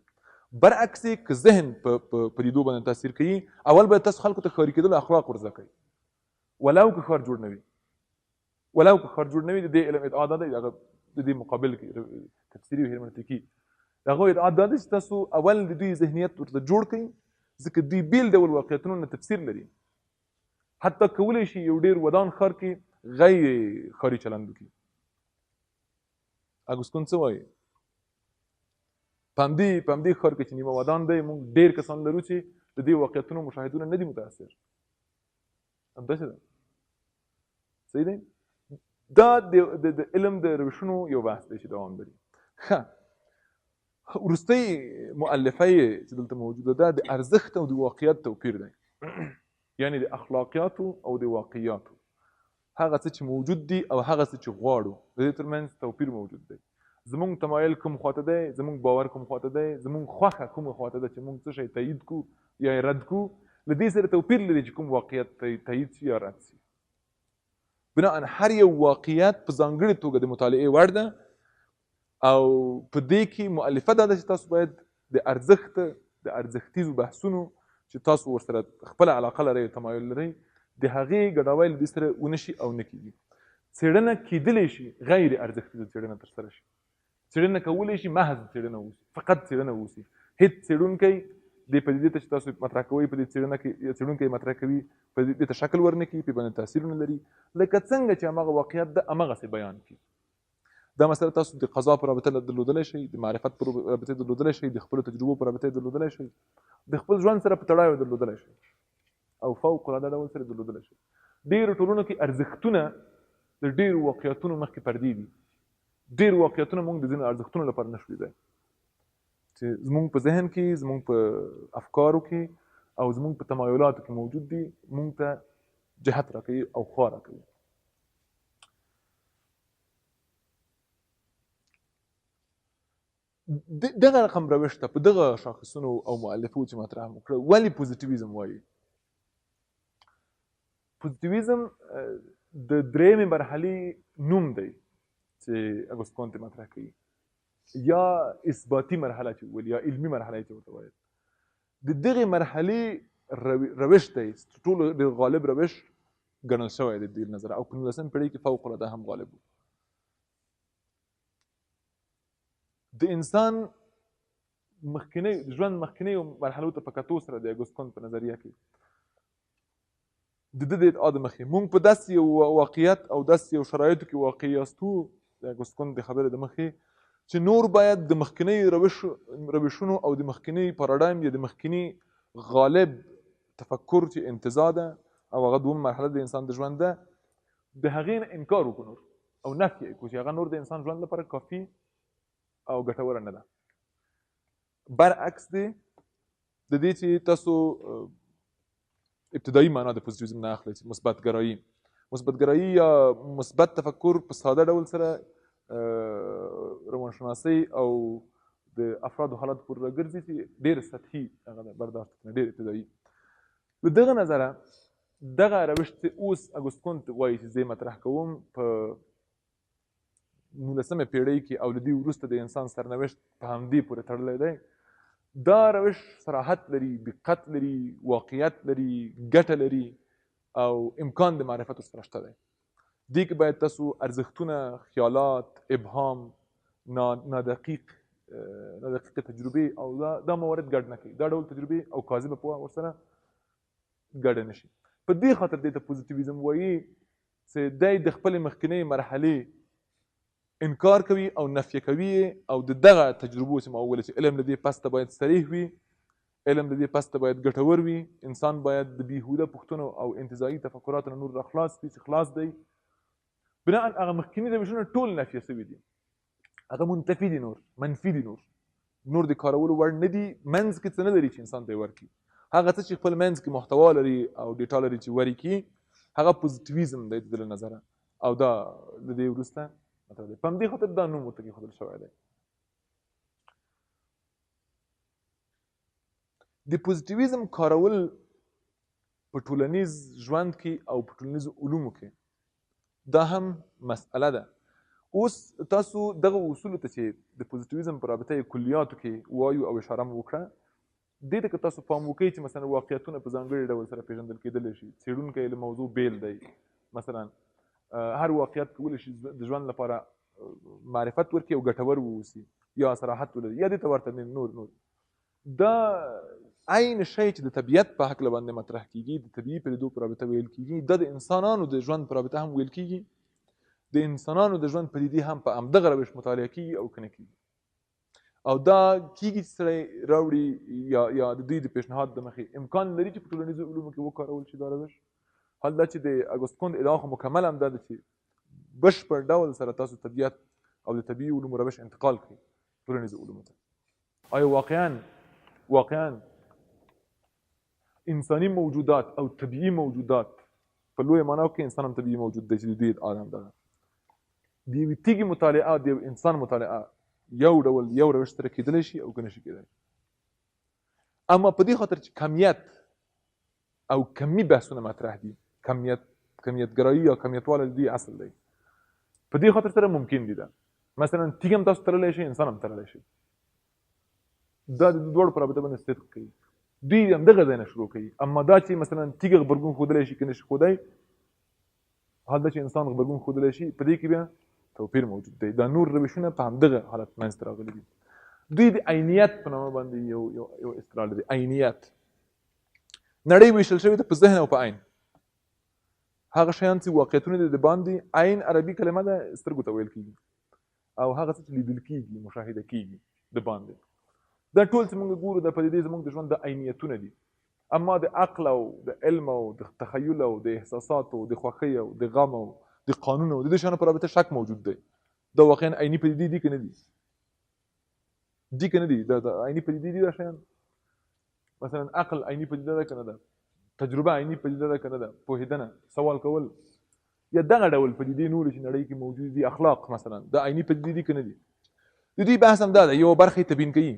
برعکس یې که ذهن په پدیدو باندې تاثیر کوي اول باید تاسو خلکو ته ښاري کېدلو اخلاق ور زده کوئ ولو که ښار جوړ نه وي. ولو که ښار جوړ نه وي د دې علم ادعا دا دی هغه د دې مقابل کې تفسیري او هرمنوتیکي د هغوی ادعا دا دی چې تاسو اول د دوی ذهنیت ورته جوړ کړئ ځکه دوی بیل ډول واقعیتونو نه تفسیر لري. حتی کولی شي یو ډېر ودان ښار کې غیر ښاري چلند وکړي. اګوستین څه وایي؟ په همدې ښار کې چې نیمه ودان دی موږ ډېر کسان لرو چې د دې واقعیتونو مشاهدونه نه دي متاثر. همداسې ده. صحیح دی؟ دا د علم د روشونو یو بحث دی چې دوام لري. ښه وروستۍ مؤلفه یې چې دلته موجوده ده د ارزښت او د واقعیت توپیر دی. یعنې د اخلاقیاتو او د واقعیاتو هغه څه چې موجود دي او هغه څه چې غواړو د دې ترمنځ توپیر موجود دی. زمونږ تمایل کوم خواته دی، زمونږ باور کوم خواته دی، زمونږ خوښه کومه خواته ده چې موږ څه شی تایید کو یا یې رد کو. له دې سره توپیر لري چې کوم واقعیت تایید شي یا رد شي. بناء هر یو واقعیت په ځانګړې توګه د مطالعې وړ ده او په دې کې مؤلفه دا ده چې تاسو باید د ارزښتیزو بحثونو چې تاسو ورسره خپله علاقه لرئ او تمایل لرئ د هغې ګډاوی له دې سره ونه شي او نه کېږي. څېړنه کېدلی شي غیر ارزښتیزه څېړنه ترسره شي. څېړنه کولی شي محض څېړنه اوسي، فقط څېړنه اوسي. هېڅ څېړونکی دې پدیدې ته چې تاسو مطرح کوئ په دې څېړنه کې څېړونکی مطرح کوي په دې ته شکل ورنه کړي، په باندې تاثیر نه لري لکه څنګه چې هماغه واقعیت ده هماغسې بیان کړي. دا مسله تاسو د قضا په رابطه درلودلی شئ، د معرفت په رابطه درلودلی شئ، د خپلو تجربو په رابطه درلودلی شئ، د خپل ژوند سره په تړاو درلودلی شئ او فوق العاده ډول سره درلودلی شئ. ډېرو ټولنو کې ارزښتونه د ډېرو واقعیتونو مخکې پردې دي. ډېر واقعیتونه موږ د ځینو ارزښتونو لپاره نه شو لیدلی چې زمونږ په ذهن کې، زمونږ په افکارو کې او زمونږ په تمایلاتو کې موجود دي، مونږ ته جهت راکوي او خوا راکوي. دغه رقم روش ته په دغه شاخصونو او مؤلفو چې مطرح مو کړه ولې پوزیټیویزم وایي؟ پوزیټیویزم د درېیمې مرحلې نوم دی چې اګوست کونت مطرح کوي، یا اثباتي مرحله چې ویل یا علمي مرحله چې ورته وایي. د دغې مرحلې روش دی ټولو ډېر غالب روش ګڼل شوی دی د دې نظره او په 19مه پېړۍ کې فوق العاده هم غالب و. د انسان مخکنی ژوند مخکنیو مرحلو ته په کتو سره د اګوست کونت په نظریه کې د ده د ادعا د مخې موږ په داسې یو واقعیت او داسې یو شرایطو کې واقع یاستو د اګوست کونت د خبرې د مخې چې نور باید د مخکنی روشونو او د مخکنی پاراډایم یا د مخکنی غالب تفکر چې انتزاع ده او هغه دوم مرحله د انسان د ژوند ده د هغې نه انکار وکړو نور او نفي یې کړو چې هغه نور د انسان ژوند لپاره کافي او ګټوره نه ده. برعکس دی د دې چې تاسو ابتدایي معنا د پوزیټیویزم نه اخلئ چې مثبت ګرایي یا مثبت تفکر په ساده ډول سره روانشناسۍ او د افرادو حالات پورې راګرځي چې ډېر سطحي هغه ده برداشت کنه ډېر ابتدایي. له دغه نظره دغه روش چې اوس اګوست کونت وایي چې زه مطرح کوم په 19مه پیړۍ کې او له دې وروسته د انسان سرنوشت په همدې پورې تړلی دی. دا روش صراحت لري، دقت لري، واقعیت لري، ګټه لري او امکان د معرفت سره شته دی. دې کې باید تاسو ارزښتونه، خیالات، ابهام، نادقیقې تجربې او دا موارد ګډ نه کوي. دا ډول تجربې او کاذبه پوهه ورسره ګډه نه شي. په دې خاطر دې ته پوزیټیویزم وایي چې دی د خپلې مخکینۍ مرحلې انکار کوي او نفیه کوي او د دغه تجربو چې ما وویل چې علم له دې پس ته باید صریح وي، علم له دې پس ته باید ګټور وي، انسان باید د بیهوده پوښتنو او انتزاعي تفکراتو نه نور راخلاص وي چې خلاص دی. بناء هغه مخکیني روشونه ټول نفیه شوي دي، هغه منتفي دي، نور منفي دي، نور د کارولو وړ نه دي. منځ کې څه نه لري چې انسان ته یې ورکړي. هغه څه چې خپل منځ کې محتوا لري او ډیټا لري چې ورکړي هغه پوزیټیویزم دی د ده له نظره، او دا د دې وروسته مطلب دی. په همدې خاطر دا نوم ورته کېښودل شوی دی. د پوزیټیویزم کارول په ټولنیز ژوند کې او په ټولنیزو علومو کې دا هم مسئله ده. اوس تاسو دغه اصولو ته چې د پوزیټیویزم په رابطه کلیاتو کې وایو او اشاره مو وکړه، دې ته که تاسو پام وکړئ چې مثلا واقعیتونه په ځانګړي ډول سره پېژندل کېدلی شي. څېړونکی له موضوع بیل دی، مثلا هر واقعیت کولی شي د ژوند لپاره معرفت ورکړي او ګټور واوسي یا صراحت ولري یا دې ته ورته نور دا عین شی چې د طبیعت په هکله باندې مطرح کېږي، د طبیعي پدیدو په رابطه ویل کېږي، دا د انسانانو د ژوند په رابطه هم ویل کېږي. د انسانانو د ژوند پدیدې هم په همدغه روش مطالعه کېږي او که نه کېږي. او دا کېږي چې سړی راوړي یا د دوی د پیشنهاد د مخې امکان لري چې په ټولنیزو علومو کې وکارول شي دا روش. حال دا چې د اګوست کونت ادعا خو مکمل هم دا ده چې بشپړ ډول سره تاسو طبیعت او د طبیعي علومو روش انتقال کړئ ټولنیزو علومو ته. آیا واقعا انساني موجودات او طبیعي موجودات په لویه معنا کې انسان هم طبیعي موجود دی چې د دوی ادعا هم دغه د یوې تیږې مطالعه د یو انسان مطالعه یو ډول یو روش سره کېدلی شي او که نه شي کېدلی. اما په دې خاطر چې کمیت او کمي بحثونه مطرح دي، کمیتګرایي یا کمیتواله د دوی اصل دی، په دې خاطر سره ممکن دي. دا مثلا تیږه هم تاسو تړلی شي، انسان هم تړلی شي. دا د دواړو په رابطه باندې صدق کوي. دوی همدغه ځای نه شروع کوي. اما دا چې مثلا تیږه غبرګون ښودلی شي که نه شي ښودی، حال دا چې انسان غبرګون ښودلی شي، په دې کې بیا توپیر موجود دی. دا نور روشونه په همدغه حالت منځته راغلي دي. دوی د عینیت په نامه باندې یو اصطلاح لري، عینیت. نړۍ ویشل شوې ده په ذهن او په عین. هغه شیان چې واقعیتونه دي د باندې، عین عربي کلمه ده، سترګو ته ویل کېږي، او هغه څه چې لیدل کېږي، مشاهده کېږي د باندې. دا ټول چې موږ ګورو دا پدیدې زموږ د ژوند د عینیتونه دي. اما د عقل او د علم او د تخیل او د احساساتو، د خوښۍ او د غم او د قانون او د دې شیانو په رابطه شک موجود دی. دا واقعا عیني پدیدې دي که نه دي؟ دي که نه دي؟ دا عیني پدیدې دي دا شیان. مثلا عقل عیني پدیده ده که نه ده؟ تجربه عیني پدیده ده که نه ده؟ پوهېدنه، سوال کول، یا دغه ډول پدیدې نورې چې نړۍ کې موجود دي، اخلاق مثلا، دا عیني پدیدې دي که نه دي؟ د دوی بحث هم دا ده، یوه برخه یې تبیین کوي،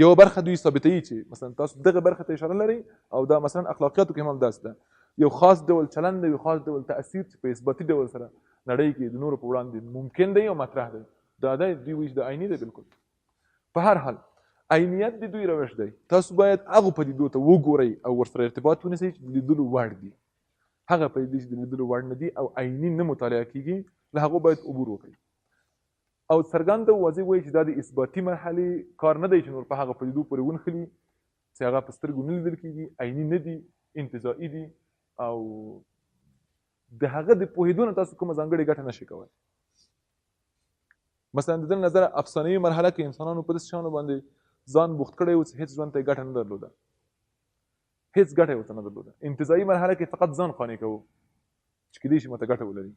یو برخه دوی ثابتوي چې مثلا تاسو دغه برخه ته اشاره لرئ، او دا مثلا اخلاقیاتو کې هم همداسې ده. یو خاص ډول چلند دی، یو خاص ډول تاثیر چې په اثباتي ډول سره نړۍ کې د نورو په وړاندې ممکن دی او مطرح دی. دا دی دوی وایي چې د عیني دی. بالکل. په هر حال عینیت د دوی روش دی. تاسو باید هغو پدیدو ته وګورئ او ورسره ارتباط ونیسئ چې د لیدلو وړ دي. هغه پدیدې چې د لیدلو وړ نه دي او عیني نه مطالعه کېږي، له هغو باید عبور وکړئ. او څرګنده واضح وایي چې دا د اثباتي مرحلې کار نه دی چې نور په هغه پدیدو پورې ونښلي چې هغه په سترګو نه لیدل کېږي، عیني نه دي، انتزاعي دي، او د هغه د پوهېدو نه تاسو کومه ځانګړې ګټه نشئ کولی. مثلا د ده نظره افسانوي مرحله کې انسانانو په داسې شیانو باندې ځان بوخت کړی و چې هېڅ ژوند ته یې ګټه نه درلوده، هېڅ ګټه یې ورته نه درلوده. انتزاعي مرحله کې فقط ځان قانع کوو چې کېدای شي ماته ګټه ولري.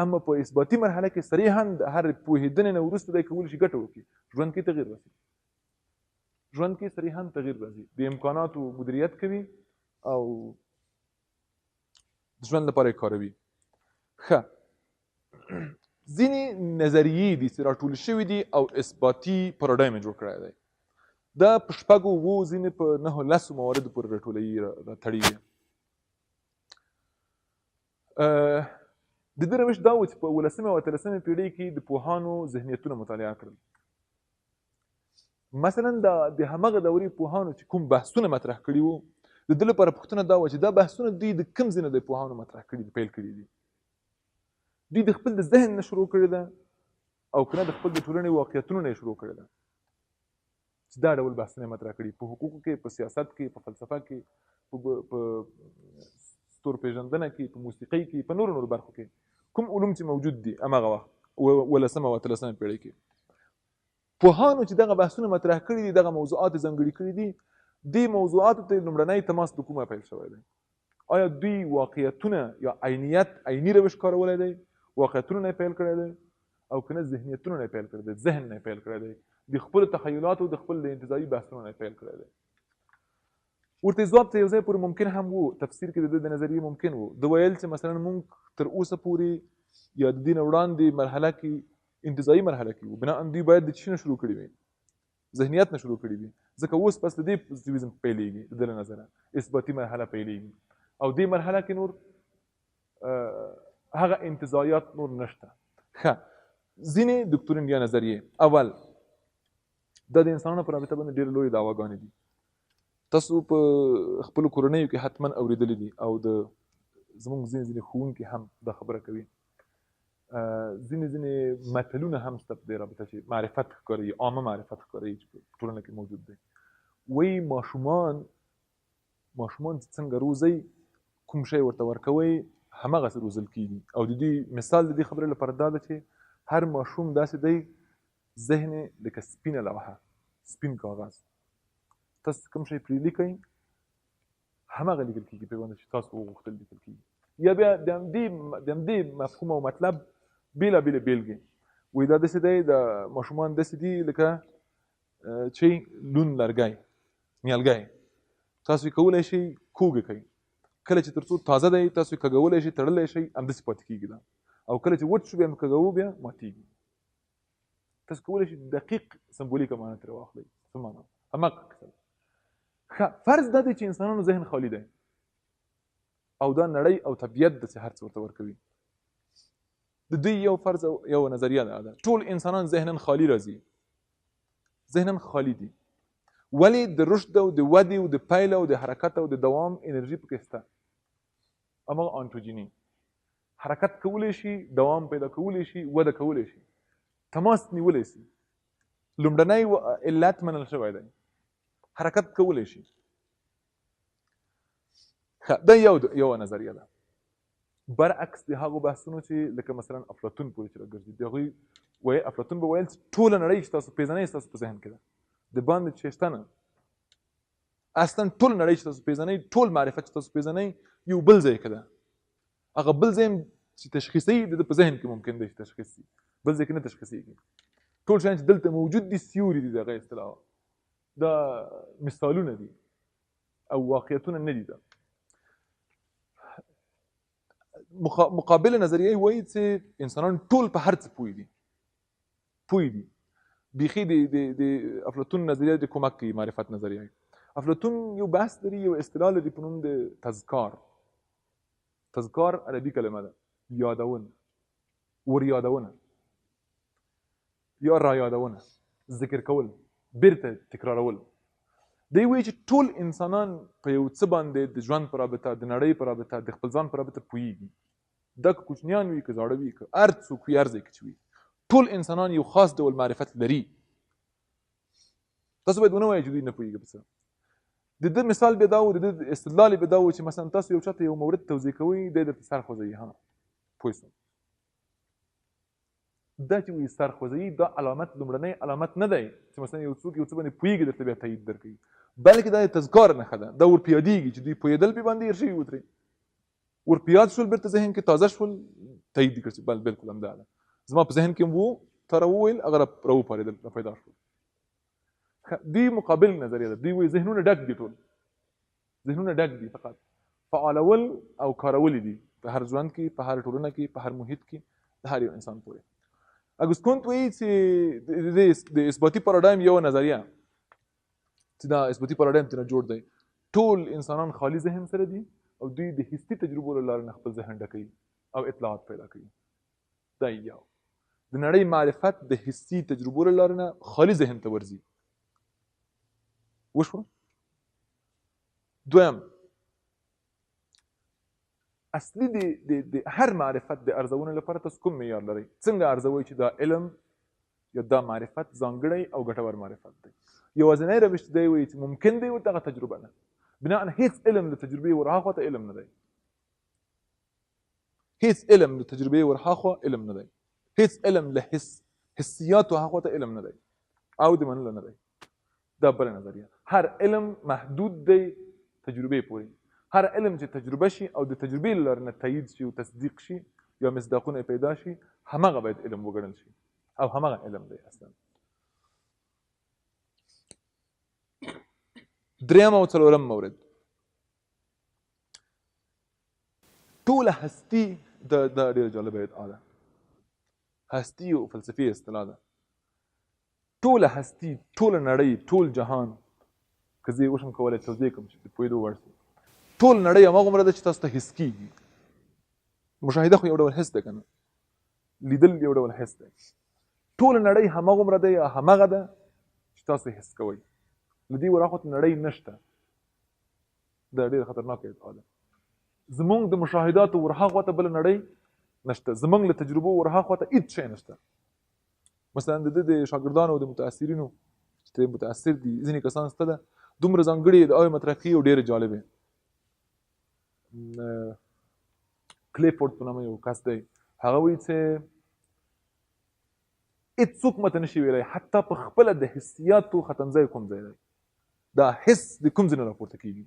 اما په اثباتي مرحله کې صریحا د هر پوهېدنې نه وروسته دی کولی شي ګټه وکړي. ژوند کې تغیر راځي، ژوند کې صریحا تغیر راځي، د امکاناتو مدیریت کوي او د ژوند لپاره یې کاروي. ښه، ځینې نظریې دي چې راټول شوي دي او اثباتي پاراډایم یې جوړ کړی دی. دا په شپږو اوو ځینې په نهو لسو مواردو پورې راټولوي، راتړي دي. د دې روش دا و چې په 18مې او 18مې پېړۍ کې د پوهانو ذهنیتونه مطالعه کړل. مثلا د همغه دورې پوهانو چې کوم بحثونه مطرح کړي وو، د ده لپاره پوښتنه دا وه چې دا بحثونه دوی د کوم ځای نه د پوهانو مطرح کړي دي، پیل کړي دي. دوی د خپل د ذهن نه شروع کړې ده او که نه د خپل د ټولنې واقعیتونو نه یې شروع کړې ده چې دا ډول بحثونه یې مطرح کړي. په حقوقو کې، په سیاست کې، په فلسفه کې، په ستور پیژندنه کې، په موسیقۍ کې، په نورو برخو کې کوم علوم چې موجود دي هماغه وخت 18مه او 13مه پېړۍ کې پوهانو چې دغه بحثونه مطرح کړي دي، دغه موضوعات ځانګړي کړي دي، دې موضوعاتو ته لومړنی تماس د کومه پیل شوی دی؟ آیا دوی واقعیتونه یا عیني روش کارولی دی، واقعیتونو نه پیل کړی دی، او که نه ذهنیتونو نه پیل کړی دی، ذهن نه پیل کړی دی، د خپلو تخیلاتو د خپل انتزاعي بحثونو نه پیل کړی دی؟ ورته ځواب ته یو ځای پورې ممکن هم وو، تفسیر کې د نظریې ممکن وو، د ویل چې مثلا موږ تر اوسه پورې یا د دې نه وړاندې مرحله کې انتزاعي مرحله کې وو، بنا دوی باید د څه نه شروع کړي وي؟ ذهنیت نه شروع کړي وي، ځکه اوس پس د دې پوزیټیویزم پیلېږي، د ده له نظره اثباتي مرحله پیلېږي، او دې مرحله کې نور هغه انتزاعیات نور نشته. ښه، ځینې دکتورین یا نظریې اول دا د انسانانو په رابطه باندې ډېرې لویې دعواګانې دي. تاسو په خپلو کورنیو کې حتما اورېدلي دي، او د زموږ ځینې ښوونکي هم دا خبره کوي. ځینې متلونه هم شته په دې رابطه چې معرفت ښکاري، عامه معرفت ښکاري چې په ټولنه کې موجود دی. وایي ماشومان چې څنګه روزئ، کوم شی ورته ورکوئ همغسې روزل کېږي. او د دې مثال د دې خبرې لپاره دا ده چې هر ماشوم داسې دی ذهن لکه سپینه لوحه، سپین کاغذ، تاسو کوم شی پرې لیکئ همغه لیکل کېږي پرې باندې چې تاسو وغوښتل لیکل کېږي. یا بیا د همدې مفهوم او مطلب بېلابېلې بېلګې، وایي دا داسې دی، د ماشومان داسې دي لکه چې لون لرګی، نیالګی، تاسو یې کولی شئ کوږ کړئ، کله چې تر څو تازه دی تاسو یې کږولی شئ، تړلی شئ، همداسې پاتې کېږي دا، او کله چې وچ شو بیا کږوو بیا ماتېږي. تاسو کولی شئ دقیق سمبولیکه معنا ترې واخلئ، څه معنا همغه کیسه. ښه، فرض دا دی چې انسانانو ذهن خالي دی، او دا نړۍ او طبیعت داسې هر څه ورته ورکوي. د دوی یو فرض او یو نظریه ده، ټول انسانان ذهنن خالي راځي، ذهنن خالي دي، ولې د رشد او د ودې او د پیل او د حرکت او د دوام انرژي پکې شته. هماغه انټروجیني حرکت کولی شي، دوام پیدا کولی شي، وده کولی شي، تماس نیولی شي. لومړنی علت منل شوی دی، حرکت کولی شي. دا یو نظریه ده. برعکس د هغو بحثونو چې لکه مثلا افلاطون پورې چې راګرځي، د هغوی وایي افلاطون به ویل چې ټوله نړۍ چې تاسو پېژنئ ستاسو په ذهن کې ده، د باندې چې شته نه، اصلا ټول نړۍ چې تاسو پېژنئ، ټول معرفت چې تاسو پېژنئ یو بل ځای کې ده. هغه بل ځای چې تشخیصي د په ذهن کې ممکن دی چې تشخیص شي، بل ځای کې نه تشخیصیږي. ټول شیان چې دلته موجود دي سیوري دي، د هغه اصطلاح دا مثالونه دي او واقعیتونه نه دي. ده مقابل نظریه وایي چې انسانان ټول په هر څه پوه دي. بیخي د افلاطون نظریه د کومک کوي معرفت نظریه. افلاطون یو بحث لري، یو اصطلاح لري په نوم د تذکار. تذکار عربي کلمه ده، یادونه، وریادونه یا را یادونه، ذکر کول، بیرته تکرارول. دی وایي چې ټول انسانان په یو څه باندې د ژوند په رابطه، د نړۍ په رابطه، د خپل ځان په رابطه پوهېږي. دا که کوچنیان وي، که زاړه وي، که هر څوک وي، هر ځای کې چې وي، ټول انسانان یو خاص ډول معرفت لري. تاسو باید ونه وایئ چې دوی نه پوهېږي په څه. د ده مثال بیا دا و، د ده استدلال بیا دا و چې مثلا تاسو یو چاته یو مورد توضیح کوئ، دی درته سر خوځوي. ها پوه شوم. دا چې وایي سر خوځوي، دا علامت لومړنی علامت نه دی چې مثلا یو څوک یو څه باندې پوهېږي درته بیا تایید درکوي، بلکې دا د تذکار نښه ده. دا ورپیادېږي چې دوی پوهېدل پې باندې هېر شوي وو ترې، ورپیاد شول، بیرته ذهن کې تازه شول، تایید یې کړ چې بل بالکل همدا ده، زما په ذهن کې وو، تا راوویل، هغه راوپارېدل، راپیدا شول. دوی مقابل نظریه ده. دوی وایي ذهنونه ډک دي، ټول ذهنونه ډک دي، فقط فعالول او کارول دي په هر ژوند کې، په هر ټولنه کې، په هر محیط کې، د هر یو انسان پورې. اګوست وایي چې د اثباتي پاراډایم یو نظریه چې دا اثباتي پاراډایم ترنه جوړ دی، ټول انسانان خالي ذهن سره دي او دوی د حسي تجربو له لارې نه خپل ذهن ډکوي او اطلاعات پیدا کوي. دا یو د نړۍ معرفت د حسي تجربو له لارې نه خالي ذهن ته ورځي. وشو. دویم، اصلي د هر معرفت د ارزونې لپاره تاسو کوم معیار لرئ؟ څنګه ارزوئ چې دا علم یا دا معرفت ځانګړی او ګټور معرفت دی؟ یوازینی روش دی وایي چې ممکن دی ورته هغه تجربه ده. بناء هیڅ علم د تجربې ورهاخوا ته علم نه دی. هیڅ علم د تجربې ورهاخوا علم نه دی، هیڅ علم له حسیاتو هاخوا ته علم نه دی او د منلو نه دی. دا بله نظریه. هر علم محدود دی تجربې پورې. هر علم چې تجربه شي او د تجربې له لارې نه تایید شي او تصدیق شي یا مصداقونه پیدا شي، همغه باید علم وګڼل شي او همغه علم دی اصلا. دریم او څلورم مورد، ټوله هستی دا ډېره جالبه ادعا ده. هستی یو فلسفي اصطلاح ده. ټوله هستی، ټوله نړۍ، ټول جهان، که زه یې وشم کولی توضیح کړم چې د پوهېدو وړ شي، ټول نړۍ هماغومره ده چې تاسو ته حس کېږي. مشاهده خو یو ډول حس ده که نه، لیدل یو ډول حس دی. ټوله نړۍ هماغومره ده یا همغه ده چې تاسو حس کوئ. له دې ورهاخوا نړۍ نشته. دا ډېره خطرناکه ادعا ده. زمونږ د مشاهداتو ورهاخوا ته بله نړۍ نشته، زمونږ له تجربو ورهاخوا ته هېڅ شی نشته. مثلا د ده د شاګردانو او د متاثرینو چې متاثر دي ځینې کسان سته ده دومره ځانګړې ادعاوې مطرح کوي او ډېرې جالبې. کلیفورډ په نامه یو کس دی، هغه وایي چې هېڅوک ماته نشي ویلی حتی په خپله د حسیاتو ختمځای کوم ځای دی، دا حس د کوم ځای نه راپورته کېږي.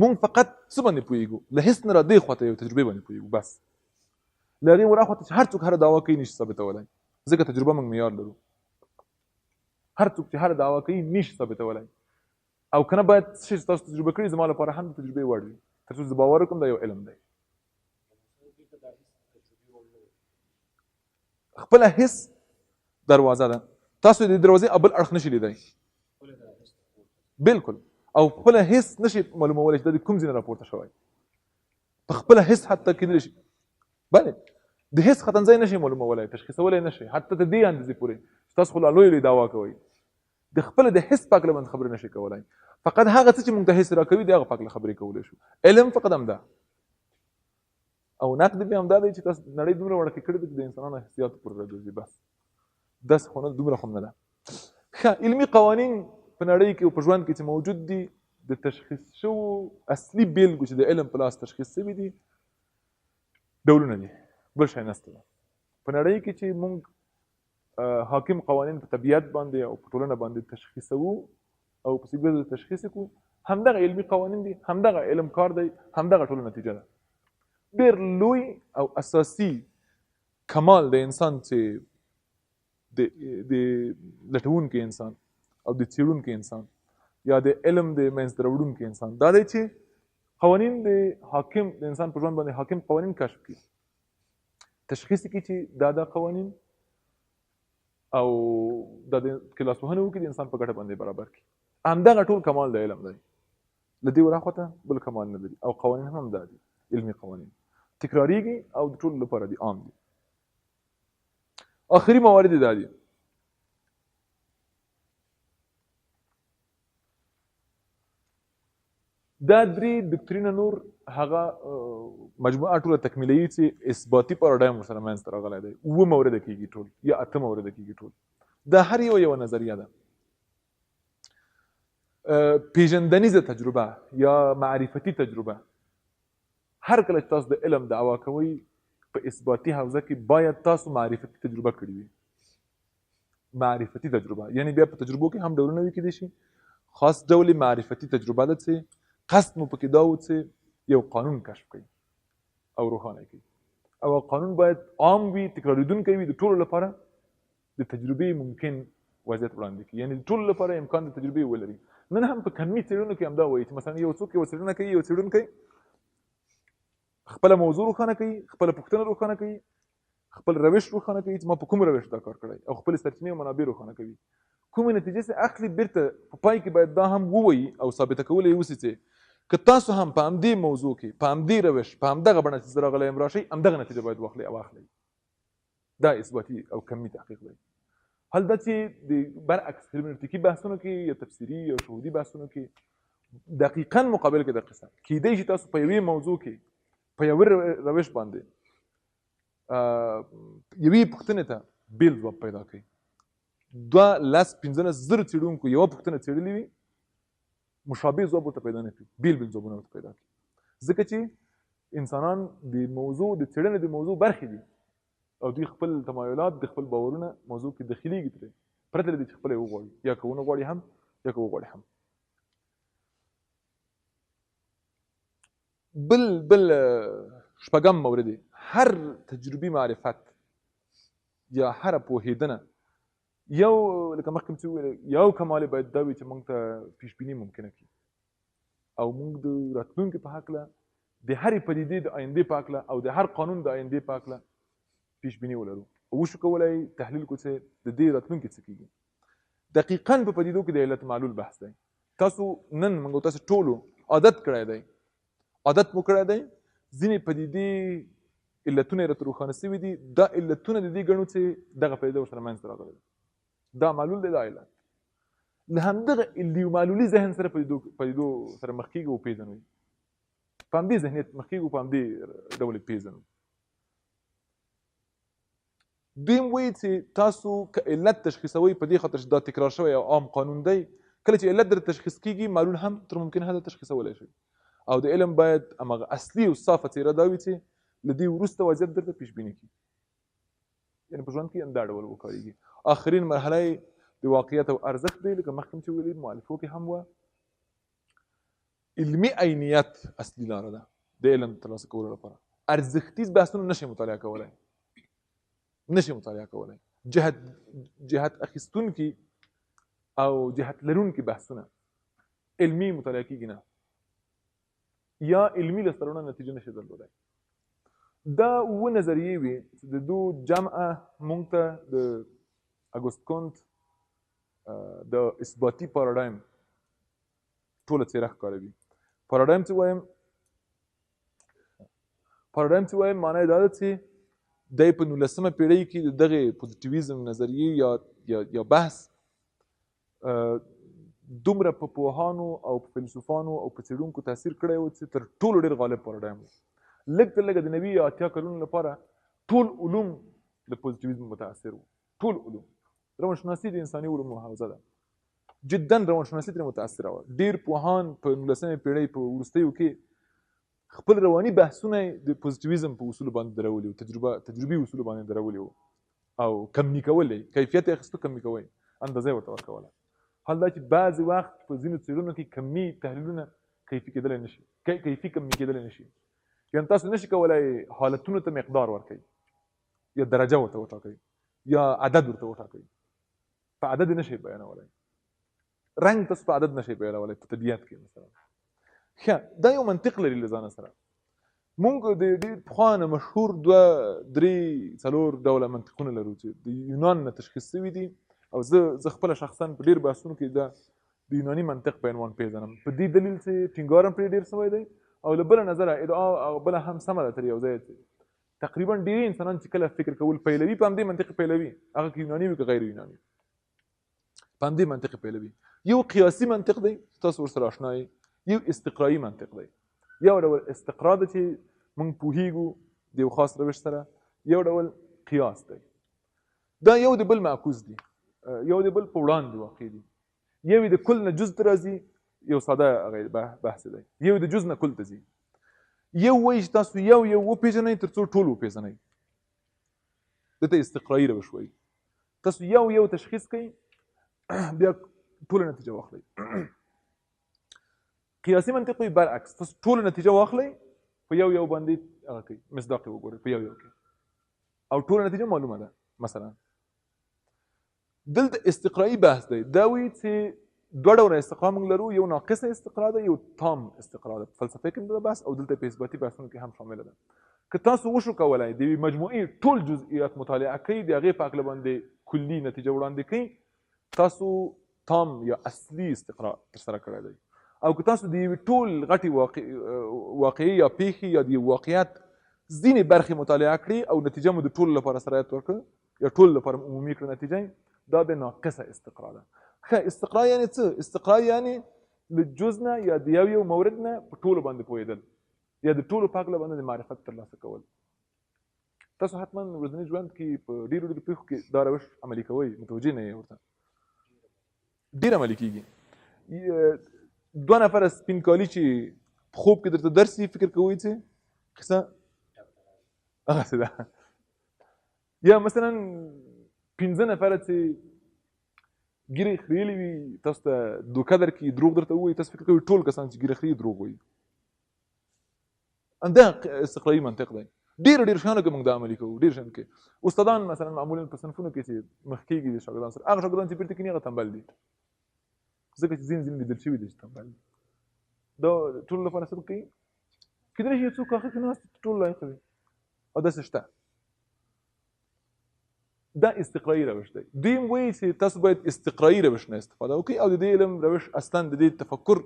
مونږ فقط څه باندې پوهېږو؟ له حس نه را دې خواته یو تجربې باندې پوهېږو بس. له هغې وراخواته چې هر څوک هره دعوا کوي نشي ثابتولی، ځکه تجربه موږ معیار لرو. هر څوک چې هر دعوا کوي نشي ثابتولی، او که نه باید څه شی چې تاسو تجربه کړي زما لپاره هم د تجربې وړ وي، تر څو زه باور وکړم دا یو علم دی. خپله حس دروازه ده. تاسو د دروازې بل اړخ نشي لیدی، بالکل، او خپله حس نشي معلومولی چې دا د کوم ځای نه راپورته شوی. په خپله حس حتی کېدلی شي، بله، د حس ختمځای نشي معلومولی، تشخیصولی نشي، حتی تر دې اندازې پورې چې تاسو خو لا لویې لویې دعوا کوئ، د خپله د حس په هکله باندې خبرې نشي کولی. فقط هغه څه چې موږ ته حس راکوي د هغه په هکله خبرې کولی شو. علم فقط همدا، او نقد بیا همدا دی چې تاسو نړۍ دومره وړکې کړې ده چې د انسانانو حسیاتو پورې راګرځي. بس داسې خو نه، دومره خو نه ده. ښه، علمي قوانین په نړۍ کې او په ژوند کې چې موجود دي، د تشخیص شوو اصلي بیلګو چې د علم په لاس تشخیص شوي دي ډولونه دي، بل شی نسته. په نړۍ کې چې موږ حاکم قوانین په طبیعت باندې او په ټولنه باندې تشخیصوو او په سیګوزو تشخیص کړو، همدغه علمي قوانین دي، همدغه علم کار دی، همدغه ټوله نتیجه ده. ډېر لوی او اساسي کمال د انسان چې د لټونکي انسان او د څېړونکي انسان یا د علم د منځته راوړونکي انسان دا دی چې قوانین د حاکم د انسان په ژوند باندې حاکم قوانین کشف کړي، تشخیص کړي چې دا قوانین او دا د لاسوهنه وکړي د انسان په ګټه باندې برابر کړي. همدغه ټول کمال د علم دی. له دې وراخواته بل کمال نه لري. او قوانین هم همدا دي، علمي قوانین تکراریږي او د ټولو لپاره دي، عام دي. آخري موارد دا دي. دا درې دکترینه نور هغه مجموعه ټوله تکمیلوي چې اثباتي پاراډایم ورسره منځته راغلی دی. 7 مورده کېږي ټول یا 8 مورده کېږي ټول. دا هر یوه نظریه ده. پیژندنیزه تجربه یا معرفتي تجربه، هر کله چې تاسو د علم دعوا کوئ په اثباتي حوزه کې باید تاسو معرفتي تجربه کړې وي. معرفتي تجربه یعنی بیا په تجربو کې هم ډولونه وي کېدای شي. خاص ډول معرفتي تجربه ده چې قصد مو پکې دا و چې یو قانون کشف کړي او روښانه کړي، او قانون باید عام وي، تکراریدونکی وي، د ټولو لپاره د تجربې ممکن وضعیت وړاندې کړي، یعنی د ټولو لپاره امکان د تجربې ولري. نن هم په کمي څېړنو کې همدا وایي چې مثلا یو څوک یو څېړنه کوي، یو څېړونکی خپله موضوع روښانه کوي، خپله پوښتنه روښانه کوي، خپل روش روښانه کوي چې ما په کوم روش دا کار کړی، او خپل سرچینې او منابع روښانه کوي. کومې نتیجې چې اخلي بیرته په پای کې باید دا هم ووایي او ثابته کولی یې وسي چې که تاسو هم په همدې موضوع کې په همدې روش په همدغه بڼه چې زه راغلی یم راشئ، همدغه نتیجه باید واخلئ او اخلئ. دا اثباتي او کمي تحقیق دی. حال دا چې د برعکس هرمنوتیکي بحثونو کې یا تفسیري یا شهودي بحثونو کې دقیقا مقابل کې د قصه کیدای شي تاسو په یوې موضوع کې په یوه روش باندې یوې پوښتنې ته بیل ځواب پیدا کړئ. 2-15 زره څېړونکو یوه پوښتنه څېړلې وي، مشابه ځواب ورته پیدا نه کړي، بیل ځوابونه ورته پیدا کړي، ځکه چې انسانان د موضوع د څېړنې د موضوع برخې دي او دوی خپل تمایلات د خپل باورونه موضوع کې داخليږي ترې پرته له دې چې خپل یې وغواړي یا که ونه غواړي هم یا که وغواړي هم. بل شپږم مورد هر تجربي معرفت یا هر پوهېدنه یو لکه مخکې چې وویل یو کمال باید دا وي چې موږ ته پیشبیني ممکنه کړي او موږ د راتلونکي په هکله د هرې پدیدې د آیندې په هکله او د هر قانون د آیندې په هکله پیشبیني ولرو او وشو کولی تحلیل کړو چې د دې راتلونکي څه کېږي. دقیقاً په پدیدو کې د علت معلول بحث دی. تاسو نن موږ تاسو ټولو عادت کړی دی عادت مو کړی دی ځینې پدیدې علتونه یې راته روښانه سوي دي دا علتونه د دې ګڼو چې دغه پدیده ورسره منځته راغلی دا معلول دی دا علت له همدغه معلولي ذهن سره پدیدو سره مخ کېږو وپېژنو په همدې ذهنیت مخ کېږو په همدې ډول یې پېژنو. دویم وایي چې تاسو که علت تشخیصوئ په دې خاطر چې دا تکرار شوی او عام قانون دی کله چې علت در تشخیص کېږي معلول هم تر ممکن حده تشخیصولی شي او د علم باید هماغه اصلي او صافه څېره دا وي چې له دې وروسته وضعیت درته پیشبیني کړي یعنې په ژوند کې همدا ډول وکارېږي. آخرین مرحله یې د واقعیت او ارزښت دی لکه مخکې چې ویلي مؤلفو کې هم وه علمي عینیت اصلي لاره ده د علم ترلاسه کولو لپاره. ارزښتیز بحثونه نشي مطالعه کولی جهت اخیستونکي او جهت لرونکي بحثونه علمي مطالعه کېږي نه یا علمي لاسته راوړنه نتیجه نشي درلودی. دا اووه نظریې وي چې د دو جمعه موږ ته د اګوست کونت د اثباتي پاراډایم ټوله څېره ښکاروي. پاراډایم چې وایم معنی یې دا ده چې دی په 19مه پېړۍ کې د دغې پوزیټیویزم نظریې یا بحث دومره په پوهانو او په فیلسوفانو او په څېړونکو تاثیر کړی و چې تر ټولو ډېر غالب پاراډایم و. لږ تر لږه د 90 یا 80 کلونو لپاره ټول علوم د پوزیټیویزم متاثر وو. ټول علوم روانشناسي د انساني علومو حوزه ده جدا روانشناسي ترې متاثره وه. ډېر پوهان په 19مې پېړۍ په وروستیو کې خپل رواني بحثونه د پوزیټیویزم په اصولو باندې درولي وو تجربي اصولو باندې درولي وو او کمي کول یې کیفیت یې اخیستو کمي کوئ اندازه یې ورته ورکوله. حال دا چې بعضې وخت په ځینو څېړنو کې کمي تحلیلونه کیفي کېدلی نه شي کیفي کمي کېدلی نه شي یعنې تاسو نشي کولی حالتونو ته مقدار ورکوئ یا درجه ورته وټاکئ یا عدد ورته وټاکئ په عدد یې نشئ بیانولی رنګ تاسو په عدد نشئ بیانولی په طبیعت کې مثلا ښه دا یو منطق لري له ځانه سره. موږ د ډېر پخوا نه مشهور 2-3 ډوله منطقونه لرو چې د یونان نه تشخیص شوي دي او زه خپله شخصا په ډېر بحثونو کې د یوناني منطق په عنوان پېژنم په دې دلیل چې ټینګار هم پرې ډېر شوی دی او له بله نظره ادعا او بله هم سمه ده تر یو ځایه تقریبا ډېری انسانان چې کله فکر کول پیلوي په همدې منطق پیلوي هغه که یوناني وي که غیر یوناني په همدې منطق پیلوي. یو قیاسي منطق دی تاسو ورسره اشنا یې یو استقرایي منطق دی. یو ډول استقرا ده چې موږ پوهیږو د یو خاص روش سره یو ډول قیاس دی دا یو د بل معکوس دي یو د بل په وړاندې واقع دي. یو د کل نه جز ته راځي یو ساده بحث دی یو د جز نه کل ته ځي. یو وایي چې تاسو یو وپېژنئ تر څو ټول وپېژنئ دته استقرایي روش وایي. تاسو یو تشخیص کوئ بیا ټوله نتیجه واخلئ. قیاسي منطق وایي برعکس تاسو ټوله نتیجه واخلئ په یو باندې هغه کوي مصداق یې وګورئ په یو کې او ټوله نتیجه معلومه ده. مثلا دلته استقرایي بحث دی دا وایي چې دوه ډوله استقرا موږ لرو یو ناقصه استقرا ده یو تام استقرا ده. فلسفه کې دا بحث او دلته په اثباتي بحثونو کې هم شامله ده. که تاسو وشو کولی د یوې مجموعې ټول جزئیات مطالعه کوئ د هغې په هکله باندې کلي نتیجه وړاندې کوئ تاسو تام یا اصلي استقرا ترسره کړی دی. او که تاسو د یوې ټول غټې واقعي یا پیښې یا د یو واقعیت ځینې برخې مطالعه کړي او نتیجه مو د ټولو لپاره سرایت ورکړه یا ټولو لپاره عمومي کړه نتیجه دا به ناقصه استقرا ده. ښه استقرا یعنې څه؟ استقرا یعنې له جز نه یا د یو مورد نه په ټولو باندې پوهېدل یا د ټولو په هکله باندې د معرفت ترلاسه کول. تاسو حتما ورځني ژوند کې په ډېرو پیښو کې دا روش عملي کوئ متوجه نه یې ورته ډېر عملي کېږي. 2 نفره سپین کالي چې په خوب کې درته درسي فکر کوئ چې قصه هغسې ده. یا مثلا 15 نفره چې ګیرې خریلې وي تاسو ته دوکه درکړي دروغ درته ووایي تاسو فکر کوئ ټول کسان چې ګیره خري دروغ وایي. همدا استقرایي منطق دی. ډېرو شیانو کې موږ دا عملي کوو. ډېر شیانو کې استادان مثلا معمولا په صنفونو کې چې مخ کېږي د شاګردانو سره هغه شاګردان چې بیرته کېني هغه تنبل دي ځکه چې ځینې لیدل شوي دي چې تنبل دي. دا ټولو لپاره څه کوي کېدلی شي یو څوک هغه کې ناست ټول لایق وي او داسې شته. دا استقرایي روش دی. دویم وایي چې تاسو باید استقرایي روش نه استفاده وکړئ او د دې علم روش اصلا د دې تفکر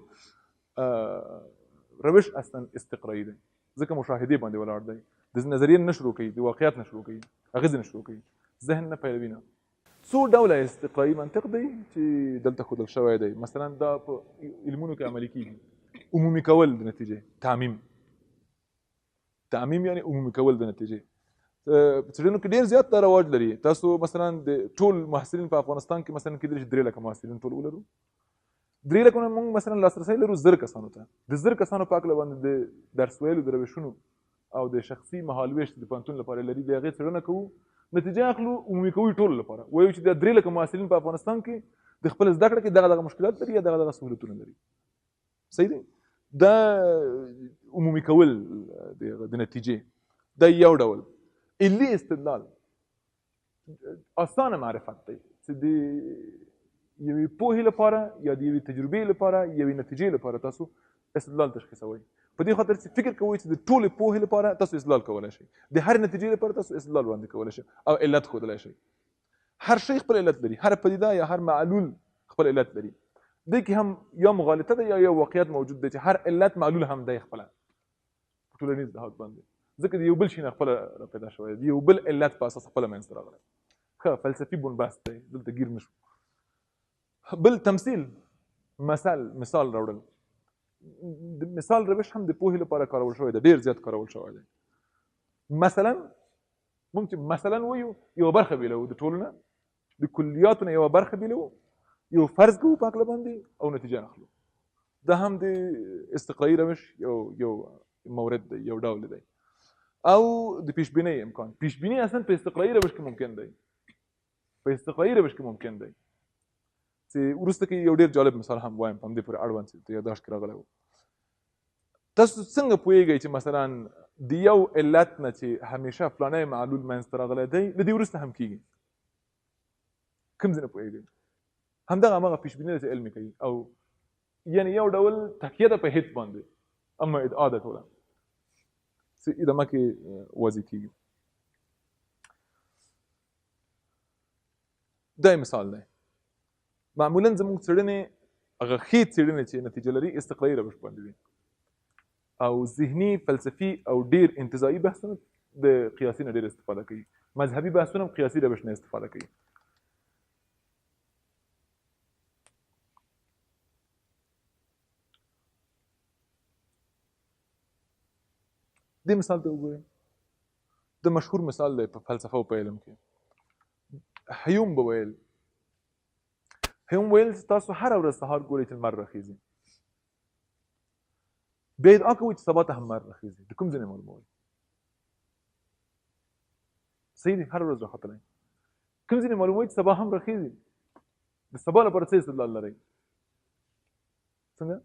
روش اصلا استقرایي دی ځکه مشاهدې باندې ولاړ دی. د نظریې نه شروع کوي د واقعیت نه شروع کوي اغېزې نه شروع کوي ذهن نه پیروي نه. څو ډوله استقرایي منطق دی چې دلته ښودل شوی دی. مثلا دا په علمونو کې عملي کېږي. عمومي کول د نتیجې تعمیم یعنې عمومي کول د نتیجې څېړنو کې ډېر زیات دا رواج لري. تاسو مثلا د ټول محصلین په افغانستان کې مثلا کېدلی شي 3 لکه محصلین ټول ولرو. 3 لکه نه موږ مثلا لاسرسی لرو 1000 کسانو ته. د 1000 کسانو په هکله باندې د درس ویلو د روشونو او د شخصي مهالویش د پوهنتون لپاره لري د هغې څېړنه کوو نتیجه اخلو عمومي کوو ټولو لپاره. وایو چې د 3 لکه محصلین په افغانستان کې د خپل زده کړه کې دغه مشکلات لري یا دغه سهولتونه لري. صحیح دی. دا عمومي کول د نتیجې دا یو ډول. علي استدلال اسانه معرفت دی چې د یوې پوهې لپاره یا د یوې تجربې لپاره یوې نتیجې لپاره تاسو استدلال تشخیصوئ. په دې خاطر چې فکر کوئ چې د ټولې پوهې لپاره تاسو استدلال کولی شئ. د هر نتیجې لپاره تاسو استدلال وړاندې کولی شئ او علت ښودلی شئ. هر شی خپل علت لري. هر پدیده یا هر معلول خپل علت لري. دې کې هم یا مغالطه ده یا یو واقعیت موجود دی چې هر علت معلول هم دی خپله په ټولنیز لحاظ باندې ځکه د یو بل شي نه خپله راپیدا شوی دی. یو بل علت په اساس خپله منځته راغلی. ښه فلسفي بنبست دی دلته ګیر نه شو. بل تمثیل مثال راوړل. د مثال روش هم د پوهې لپاره کارول شوی دی. ډېر زیات کارول شوی دی. مثلا موږ چې مثلا وایو یوه برخه بیلوو د ټولو نه د کلیاتو نه یوه برخه بیلوو یو فرض کوو په هکله باندې او نتیجه اخلو. دا هم د استقرایي روش یو مورد دی یو ډول دی. او د پیشبینۍ امکان. پیشبیني اصلا په استقرایي روش کې ممکن دی. په استقرایي روش کې ممکن دی چې وروسته کې یو ډېر جالب مثال هم وایم په همدې پورې اړوند چې یاداشت کې راغلی و. تاسو څنګه پوهیږئ چې مثلا د یو علت نه چې همیشه فلانی معلول منځته راغلی دی له دې وروسته هم کېږي؟ کوم ځای نه پوهیږئ؟ همدغه همغه پیشبیني ده چې علم کوي او یعنې یو ډول تکیه ده په هیڅ باندې اما ادعا ده ټوله چې ادامه کې واضح کېږي. دا مثال دی. معمولا زموږ څېړنې هغه ښې څېړنې چې نتیجه لري استقرایي روش باندې وي او ذهني فلسفي او ډېر انتزاعي بحثونه د قیاسي نه ډېر استفاده کوي. مذهبي بحثونه هم قیاسي روش نه استفاده کوي. دې مثال ته وګورئ. د مشهور مثال دی په فلسفه او په علم کې. هیوم به ویل چې تاسو هره ورځ سهار ګورئ چې لمر راخیږي. بیا ادعا کوئ چې سبا ته هم لمر راخیږي. د کوم ځای نه معلوموئ؟ صحیح دی هره ورځ راختلی. کوم ځای نه معلوموئ چې سبا هم راخیږي؟ د سبا لپاره څه استدلال لرئ؟ څنګه؟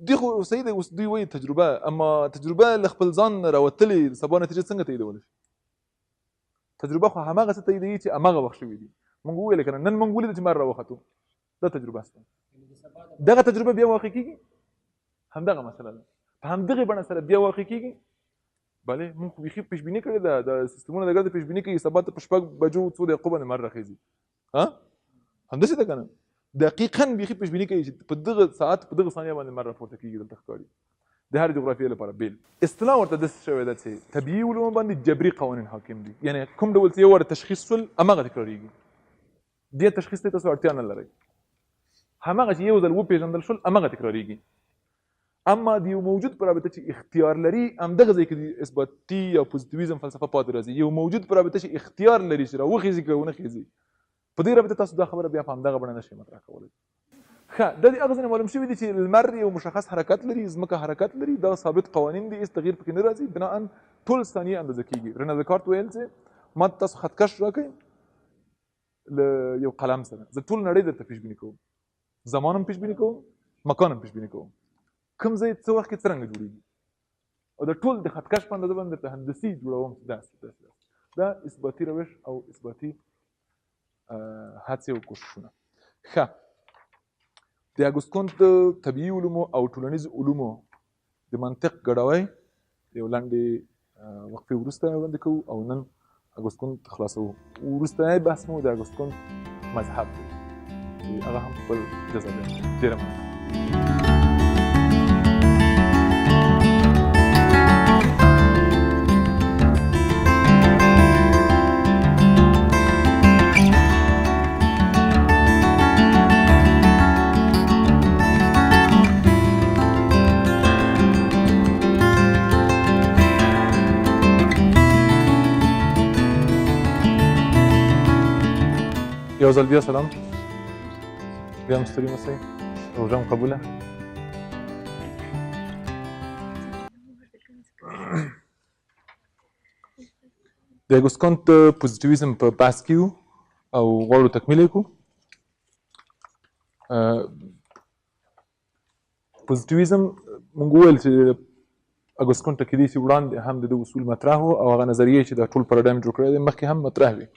دوی خو صحیح دی اوس دوی وایي تجربه اما تجربه له خپل ځان راوتلې سبا نتیجه څنګه تاییدولی شي؟ تجربه خو هماغه څه تاییدوي چې هماغه وخت شوي دي. موږ وویل که نه نن موږ ولیده چې لمر راوختو دا تجربه شته. دغه تجربه بیا واقع کېږي همدغه مسله ده په همدغې بڼه سره بیا واقع کېږي. بلې موږ خو بیخي پیشبیني کړې ده د سیستمونه د ګرده پیشبیني کوي سبا ته په 6 بجو 2 دقیقو باندې لمر راخیږي. همداسې ده که نه؟ دقیقاً بیخي پیشبیني کوي چې په دغه ساعت په دغه ثانیه باندې لمر راپورته کېږي. دلته ښکاري د هر جغرافیې لپاره بیل اصطلاح ورته داسې شوې ده چې طبیعي علومو باندې جبري قوانین حاکم دي. یعنې کوم ډول چې یو واره تشخیص شول هماغه تکرارېږي. دې تشخیص ته تاسو اړتیا نه لرئ. هماغه چې یو ځل وپېژندل شول هماغه تکرارېږي. اما د یو موجود په رابطه چې اختیار لري همدغه ځای کې د اثباتي یا پوزیټیویزم فلسفه پاتې راځي. یو موجود په رابطه چې اختیار لري چې راوخیږي که ونه خیږي په دې رابطه تاسو دا خبره بیا په همدغه بڼه نشئ مطرح کولی. ښه د دې هغه ځینې معلوم شوي دي چې لمر یو مشخص حرکت لري، ځمکه حرکت لري، دا ثابت قوانین دي، هېڅ تغییر پکې نه راځي، بناء ټول ثانیې اندازه کېږي. رینه دکارت ویل چې ما تاسو خطکش راکړئ له یو قلم سره، زه ټول نړۍ درته پیش بیني کوم، زمان هم پیش بیني کوم، مکان هم پیش بیني کوم، کوم ځای څه وخت کې څرنګه جوړېږي، او د ټول د خطکش په اندازه باندې درته هندسي جوړوم چې داسې دا اثباتي روش او اثباتي هڅې او کوششونه. ښه د اګوست د طبیعي علومو او ټولنیزو علومو د منطق ګډوی یو لنډې وقفې وروسته وړاندې کوو او نن اګوست خلاصوو. وروستنی بحث مو د اګوست مذهب دی چې هغه هم خپل جزا دی ډېره مننه. یو ځل بیا سلام، بیا هم ستړي مسئ، روژه هم قبوله. د اګوست کانت د پوزیټیویزم په بحث کې وو او غواړو تکمیل یې کړو. پوزیټیویزم موږ وویل چې اګوست کانت کېدای شي وړاندې هم د ده اصول مطرح وو او هغه نظریې چې دا ټول پاراډایم جوړ کړی دی مخکې هم مطرح وي،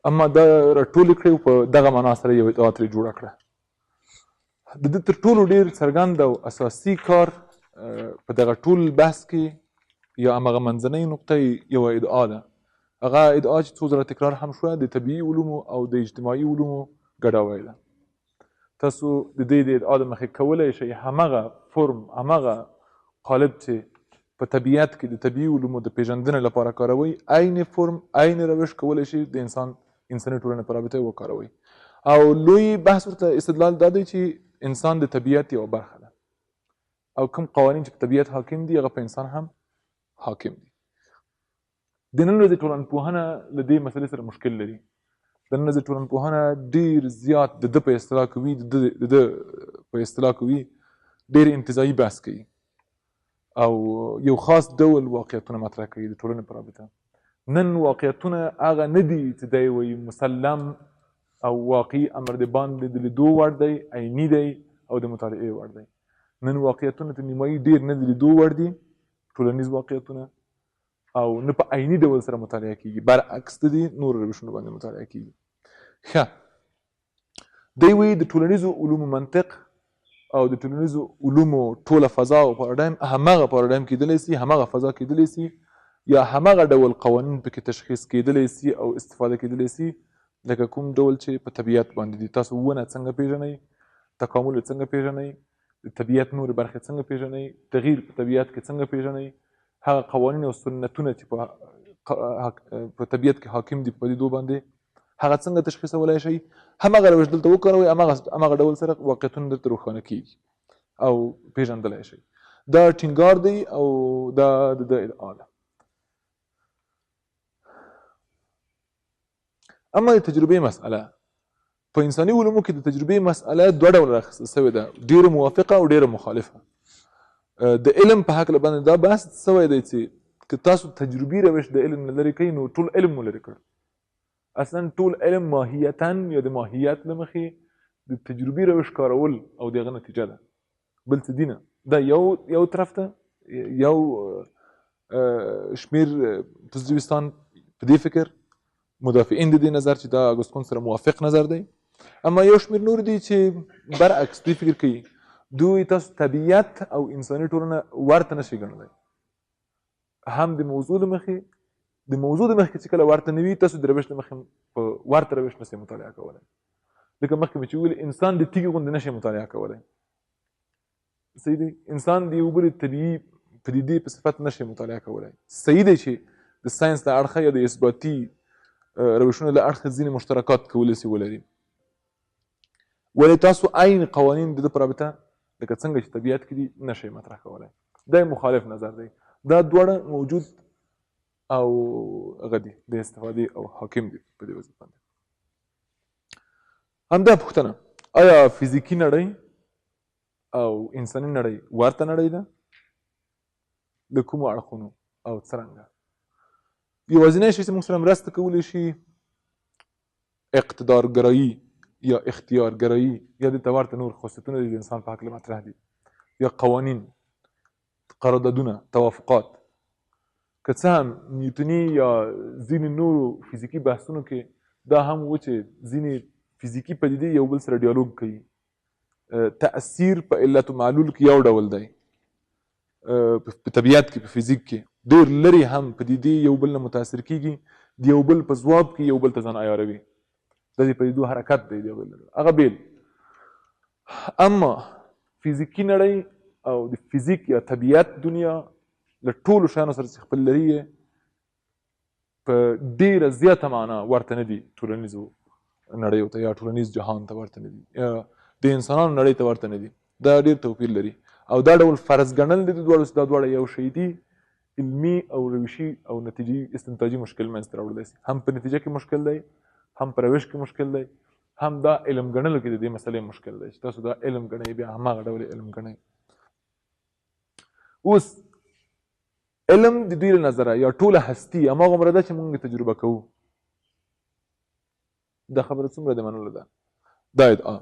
اما دا راټولې کړې په دغه معنا سره یو ادعا ترې جوړه کړه. د ده تر ټولو ډېر څرګند او اساسي کار په دغه ټول بحث کې یا همغه منځنۍ نقطه یوه ادعا ده. هغه ادعا چې څو ځله تکرار هم شوه د طبیعي علومو او د اجتماعي علومو ګډوی ده. تاسو د دې د ادعا د مخې کولی شئ همغه فرم، همغه قالب چې په طبیعت کې د طبیعي علومو د پیژندنې لپاره کاروئ، عین فرم، عین روش کولی شي د انساني ټولنې په رابطه وکاروئ. او لوی بحث ورته استدلال دا دی چې انسان د طبیعت یوه برخه ده او کوم قوانین چې په طبیعت حاکم دي هغه په انسان هم حاکم دي. د نن ورځې ټولنپوهنه له دې مسلې سره مشکل لري. د نن ورځې ټولنپوهنه ډېر زیات د ده په اصطلاح کوي ډېر انتزاعي بحث کوي او یو خاص ډول واقعیتونه مطرح کوي د ټولنې په رابطه. نن واقعیتونه هغه نه دي چې دی وایي مسلم او واقعي امر د باندې د لیدو وړ دی، عیني دی او د مطالعې وړ دی. نن واقعیتونه تر نیمایي ډېر نه د لیدو وړ دي، ټولنیز واقعیتونه، او نه په عیني ډول سره مطالعه کېږي، برعکس د دې نورو روشونو باندې مطالعه کېږي. ښه دی وایي د ټولنیزو علومو منطق او د ټولنیزو علومو ټوله فضا او پاراډایم همغه پاراډایم کېدلی سي، همغه فضا کېدلی سي، یا همغه ډول قوانین پکې تشخیص کېدلی سي او استفاده کېدلی سي لکه کوم ډول چې په طبیعت باندې دي. تاسو ونه څنګه پیژنئ، تکامل څنګه پیژنئ، د طبیعت نورې برخې څنګه پیژنئ، تغییر په طبیعت کې څنګه پیژنئ، هغه قوانین او سنتونه چې په طبیعت کې حاکم دي په پدیدو باندې هغه څنګه تشخیصولی شئ، همغه روش دلته وکاروئ، همغه ډول سره واقعیتونه درته روښانه کېږي او پیژندلی شئ. دا ټینګار دی او دا د ده ادعا ده. اما د تجربې مسئله په انساني علومو کې د تجربې مسئله دوه ډوله راخیستل سوې ده، ډېره موافقه او ډېره مخالفه. د علم په هکله باندې دا بحث سوی دی چې که تاسو تجربي روش د علم نه لرې کوئ نو ټول علم مو لرې کړ. اصلا ټول علم ماهیتا یا د ماهیت له مخې د تجربي روش کارول او د هغه نتیجه ده، بل څه دي نه. دا یو طرف ته یو شمېر پوزیټیویستان په دې فکر مدافعین د دې نظر چې دا اګوست کانت سره موافق نظر دی، اما یو شمېر نور دي چې برعکس دوی فکر کوي دوی تاسو طبیعت او انساني ټولنه ورته نشي ګڼلی. هم د موضوع له مخې چې کله ورته نه وي تاسو د روش له مخې په ورته روش نشئ مطالعه کولی. لکه مخکې مې چې وویل انسان د تیږې غوندې نشي مطالعه کولی، صحیح دی؟ انسان د یو بلې طبیعي پدیدې په صفت نشي مطالعه کولی. صحیح دی چې د ساینس له اړخه یا د اثباتي روشونو له اړخه ځینې مشترکات کولی سي ولري، ولې تاسو عین قوانین د ده په رابطه لکه څنګه چې طبیعت کې دي نشئ مطرح کولی. دا مخالف نظر دی. دا دواړه موجود او هغه دي د استفادې او حاکم دي په دې وضعیت باندې. همدا پوښتنه آیا فزیکي نړۍ او انساني نړۍ ورته نړۍ ده؟ د کومو اړخونو او څرنګه؟ یوازینی شی چې موږ سره مرسته کولی شي اقتدارګرایي یا اختیارګرایي یا دې ته ورته نور خصوصیتونه د انسان په هکله مطرح دي، یا قوانین، قراردادونه، توافقات. که څه هم نیوټني یا ځینې نورو فزیکي بحثونو کې دا هم و چې ځینې فزیکي پدیدې یو بل سره ډیالوګ کوي. تأثیر په علت و معلول کې یو ډول دی، په طبیعت کې په فزیک کې ډېر لرې هم پدیدې یو بل نه متاثر کېږي، د یو بل په ځواب کې یو بل ته ځان عیاروي. د دې پدیدو حرکت دی د یو بل هغه بیل. اما فزیکي نړۍ او د فزیک یا طبیعت دنیا له ټولو شیانو سره چې خپل لري یې په ډېره زیاته معنا ورته نه دي ټولنیزو نړیو ته یا ټولنیز جهان ته ورته نه دي یا د انسانانو نړۍ ته ورته نه دي. دا ډېر توپیر لري او دا ډول فرض ګڼل د دواړو چې دا دواړه یو شی دي علمي او روشي او نتیجې استنتاجي مشکل منځته راوړلی شي. هم په نتیجه کې مشکل دی، هم په روش کې مشکل دی، هم دا علم ګڼلو کې د دې مسلې مشکل دی چې تاسو دا علم ګڼئ بیا هماغه ډول علم ګڼئ. اوس علم د دوی له نظره یا ټوله هستي هماغومره ده چې موږ تجربه کوو. دا خبره څومره د منلو ده؟ دا ادعا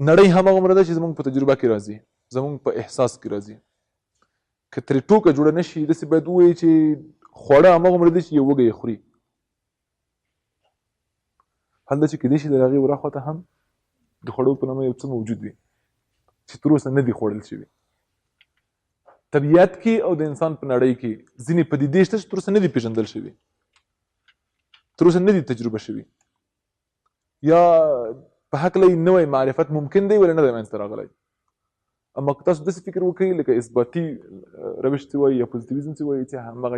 نړۍ هماغومره ده چې زموږ په تجربه کې راځي، زموږ په احساس کې راځي. که ترې ټوکه جوړه نه شي داسې باید ووایي چې خواړه هماغومره دي چې یو وږی یې خوري. حال دا چې کیدای شي د هغې ورا خواته هم د خوړو په نامه یو څه موجود وي چې تر اوسه نه دي خوړل شوي. طبیعت کې او د انسان په نړۍ کې ځینې پدیدې شته چې تر اوسه نه دي پېژندل شوي، تر اوسه نه دي تجربه شوي، یا په هکله یې نوی معرفت ممکن دی ولې نه دی منځته راغلی. اما که تاسو داسې فکر وکړئ لکه اثباتي روش چې وایي یا پوزیټیویزم چې وایي چې همغه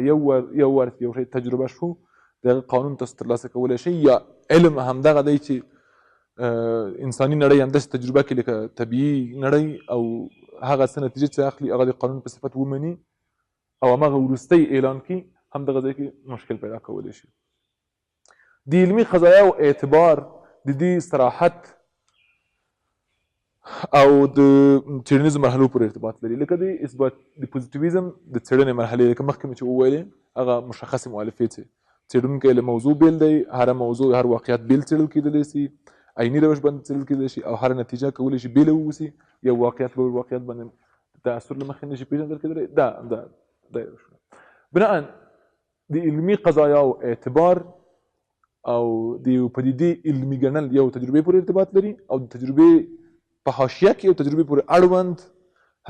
یو وار یو شی تجربه شو د هغه قانون تاسو ترلاسه کولی شئ، یا علم همدغه دی چې انساني نړۍ همداسې تجربه کړي لکه طبیعي نړۍ او هغه څه نتیجه چې اخلي هغه د قانون په صفت ومني او همغه وروستی اعلان کړي، همدغه ځای کې مشکل پیدا کولی شي. د علمي قضایاو اعتبار د دې صراحت او د څېړنیزو مرحلو پورې ارتباط لري. لکه د اثبات د پوزیټیویزم د څېړنې مرحلې لکه مخکې مې چې وویلې هغه مشخصې مؤلفې چې څېړونکی له موضوع بیل دی، هره موضوع هر واقعیت بیل څېړل کېدلی شي، عیني روش باندې څېړل کېدلی شي او هره نتیجه کولی شي بیله واوسي، یو واقعیت به واقعیت باندې تاثر له مخې نشي پېژندل کېدلی. دا روشونه. بناء د علمي قضایاو اعتبار او د یو پدیدې علمي ګڼل یو تجربې پورې ارتباط لري او د تجربې په حاشیه کې یو تجربې پورې اړوند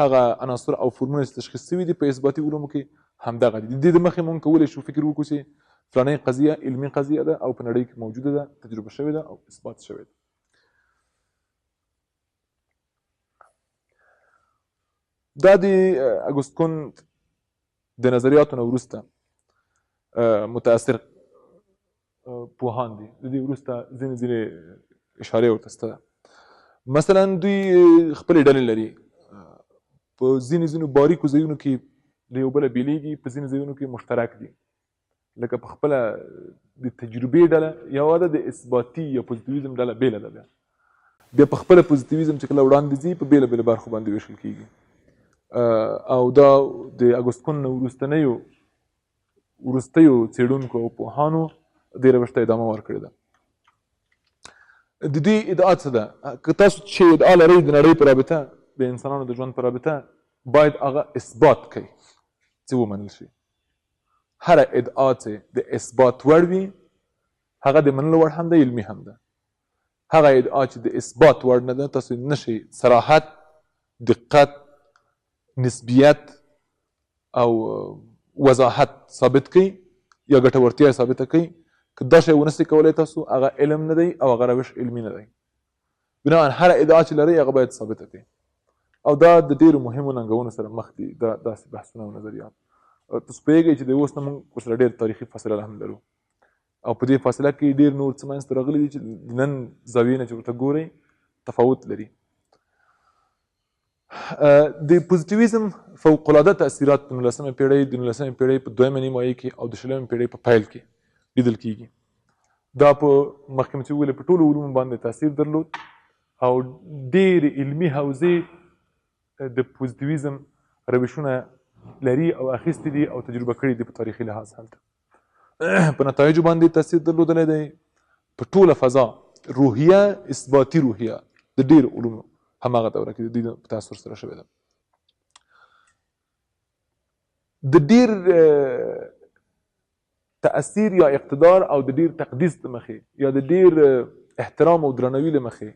هغه عناصر او فورمونه چې تشخیص شوي دي په اثباتي علومو کې همدغه دي. د دې د مخې موږ کولی شو فکر وکړو چې فلانۍ قضیه علمي قضیه ده او په نړۍ کې موجوده ده، تجربه شوې ده او اثبات شوې ده. دا د اګوست کونت د نظریاتو نه وروسته متاثر پوهان دي، د دې وروسته ځینې اشارې ورته شته. مثلا دوی خپلې ډلې لري، په ځینو باریکو ځایونو کې له یو بله بیلیږي، په ځینو ځایونو کې مشترک دي. لکه په خپله د تجربې ډله یوه ده، د اثباتي یا پوزیټیویزم ډله بېله ده. بیا په خپله پوزیټیویزم چې کله وړاندې ځي په بېله بېله برخو باندې ویشل کېږي. او دا د اګوست کونت نه وروستیو څېړونکو او پوهانو دې روش ته ادامه ورکړې ده. د دې ادعا څه ده؟ که تاسو چې ادعا لرئ د نړۍ په رابطه، د انسانانو د ژوند په رابطه، باید هغه اثبات کوئ چې ومنل شي. هره ادعا چې د اثبات وړ وي هغه د منلو وړ هم ده، علمي هم ده. هغه ادعا چې د اثبات وړ نه ده تاسو نشئ صراحت، دقت، نسبیت او وضاحت ثابت کړئ یا ګټورتیا ثابته کړئ. که دا شی ونسئ کولی تاسو هغه علم نه دی او هغه روش علمي نه دی. بناً هره ادعا چې لرئ هغه باید ثابته کړئ. او دا د ډېرو مهمو ننګونو سره مخ دي داسې بحثونه او نظریات. تاسو پوهېږئ چې د اوس نه موږ ورسره ډېر تاریخي فاصله هم لرو او په دې فاصله کې ډېر نور څه منځته راغلي دي چې د نن زاویې نه چې ورته ګورئ تفاوت لري. د پوزیټیویزم فوقالعاده تاثیرات د 19مې پېړۍ په دویمه نیمایي کې او د 20مې پېړۍ په پیل کې لیدل کېږي. دا په مخکې مې چې وویلې په ټولو علومو باندې تاثیر درلود او ډېرې علمي حوزې د پوزیټیویزم روشونه لري او اخیستي دي او تجربه کړي دي په تاریخي لحاظ هلته په نتایجو باندې تاثیر درلودلی دی په ټوله فضا روحیه اثباتي روحیه د ډېر علومو هماغه دوره کې د دوی په تاثر سره شوې ده د ډېر تاثیر یا اقتدار او د ډېر تقدیس له مخې یا د ډېر احترام او درناوي له مخې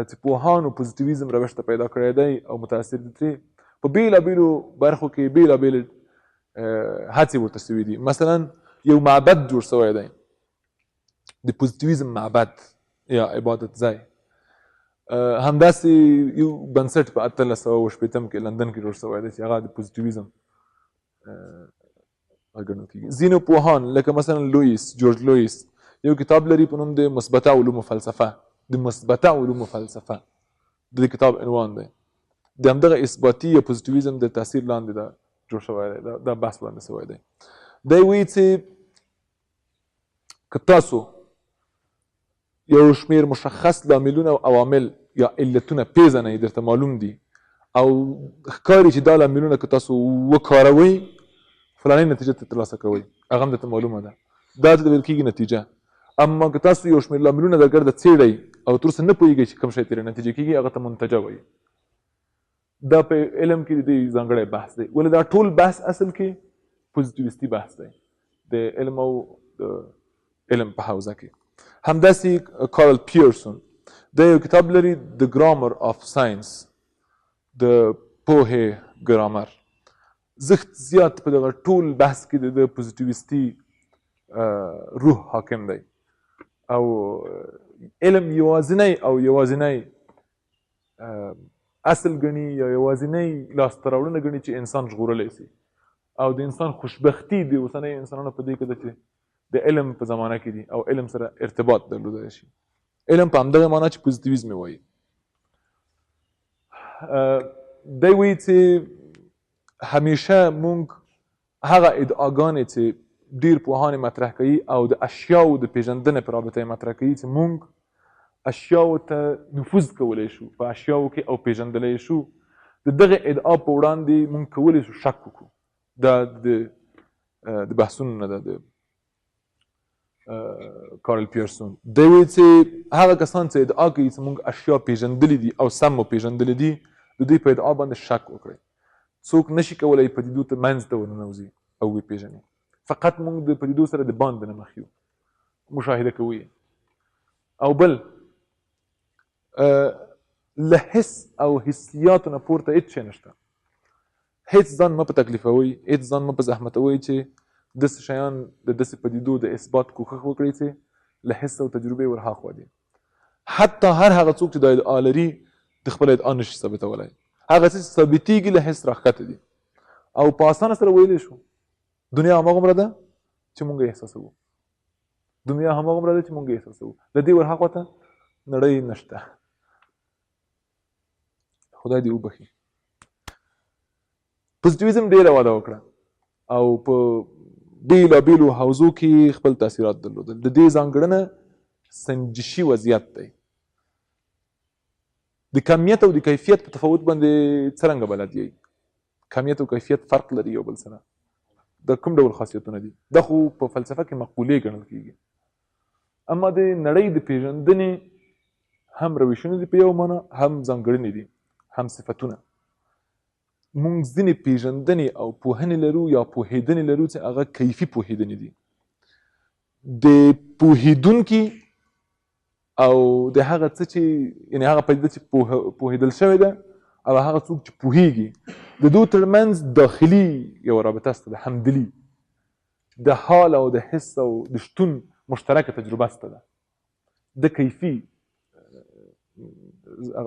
چې پوهانو پوزیټیویزم روش ته پیدا کړی دی او متاثر دي ترې په بېلابېلو برخو کې بېلابېلې هڅې ورته سوي دي مثلا یو معبد جوړ سوی دی د پوزیټیویزم معبد یا عبادت ځای همداسې یو بنسټ په 1860 کې لندن کې جوړ سوی دی چې هغه د پوزیټیویزم ګڼل کېږي ځینو پوهان لکه مثلا جورج لویس یو کتاب لري په نوم د مثبته علومو فلسفه د مثبته علومو فلسفه د کتاب عنوان دی د همدغه اثباتي یا پوزیټیویزم د تاثیر لاندې دا جوړ شوی دی دا بحث وړاندې شوی دی دی وایي چې که تاسو یو شمېر مشخص لاملونه او عوامل یا علتونه پیژنئ درته معلوم دي او ښکاري چې دا لاملونه که تاسو وکاروئ فلاني نتیجه ترلاسه کوئ هغه هم درته معلومه ده دا ته ویل کېږي نتیجه اما که تاسو یو شمېر لاملونه در ګرده څېړئ او تر اوسه نه پوهېږئ چې کوم شی ترې نتیجه کېږي هغه ته منتجه وایي دا په علم کې د دې ځانګړی بحث دی ولې دا ټول بحث اصل کې پوزیټیویستي بحث دی د علم او د علم په حوزه کې همداسې کارل پیرسون دا یو کتاب لري د ګرامر آف ساینس د پوهې ګرامر زښت زیات په دغه ټول بحث کې د پوزیټیویستي روح حاکم دی او علم یوازینی اصل ګڼي یا یوازینی لاسته راوړنه ګڼي چې انسان ژغورلی سي او د انسان خوشبختي د اوسنۍ انسانانو په دې کې ده چې د علم په زمانه کې دي او علم سره ارتباط درلودلی شي علم په همدغه معنا چې پوزیټیویزم یې وایي دی وایي چې همیشه مونږ هغه ادعاګانې چې ډېر پوهان مطرح کوي او د اشیاو د پیژندنې په رابطه یې مطرح کوي چې مونږ اشیاو ته نفوذ کولی شو په اشیاو کې او پیژندلی شو د دغه ادعا په وړاندې مونږ کولی شو شک وکړو دا د بحثونو نه ده د کارل پیرسون دی وایي چې هغه کسان چې ادعا کوي چې مونږ اشیا پیژندلي دي او سم مو پیژندلي دي د دوی په ادعا باندې شک وکړئ څوک نشي کولی پدیدو ته منځ ته ورننوځي او وپېژني فقط مونږ د پدیدو سره د باندې نه مخ یو مشاهده کوو او بل له حس او حسیاتو نه پورته هېڅ شی نشته هېڅ ځان مه په تکلیفوئ هېڅ ځان مه په زحمتوئ چې داسې شیان د داسې پدیدو د اثبات کوښښ وکړئ چې له حس او تجربې ورهاخوا دي حتی هر هغه څوک چې دا ادعا لري د خپله ادعا نشي ثابتولی هغه څه چې ثابتېږي له حس راښکته دي او په اسانه سره ویلی شو دنیا هماغومره ده چې مونږ یې احساسوو دنیا هماغومره ده چې مونږ یې احساسوو د دې ورهاخوا ته نړۍ نشته خدای دې وبخي پوزیټیویزم ډېره وده وکړه او په بېلابېلو حوزو کې خپل تاثیرات درلودل د دې ځانګړنه سنجشي وضعیت دی د کمیت او د کیفیت په تفاوت باندې څرنګه بلد یئ کمیت او کیفیت فرق لري یو بل سره د کوم ډول خاصیتونه دي دا خو په فلسفه کې مقولې ګڼل کېږي اما د نړۍ د پیژندنې هم روشونه دي په یو معنا هم ځانګړنې دي هم صفتونه مونږ ځینې پیژندنې او پوهنې لرو یا پوهېدنې لرو چې هغه کیفي پوهېدنې دي د پوهېدونکي او د هغه څه چې یعنې هغه پدیده چې پوهېدل شوې ده او هغه څوک چې پوهېږي د دوی ترمنځ داخلي یوه رابطه شته ده همدلي د حال او د حس او د شتون مشترکه تجربه شته ده د کیفي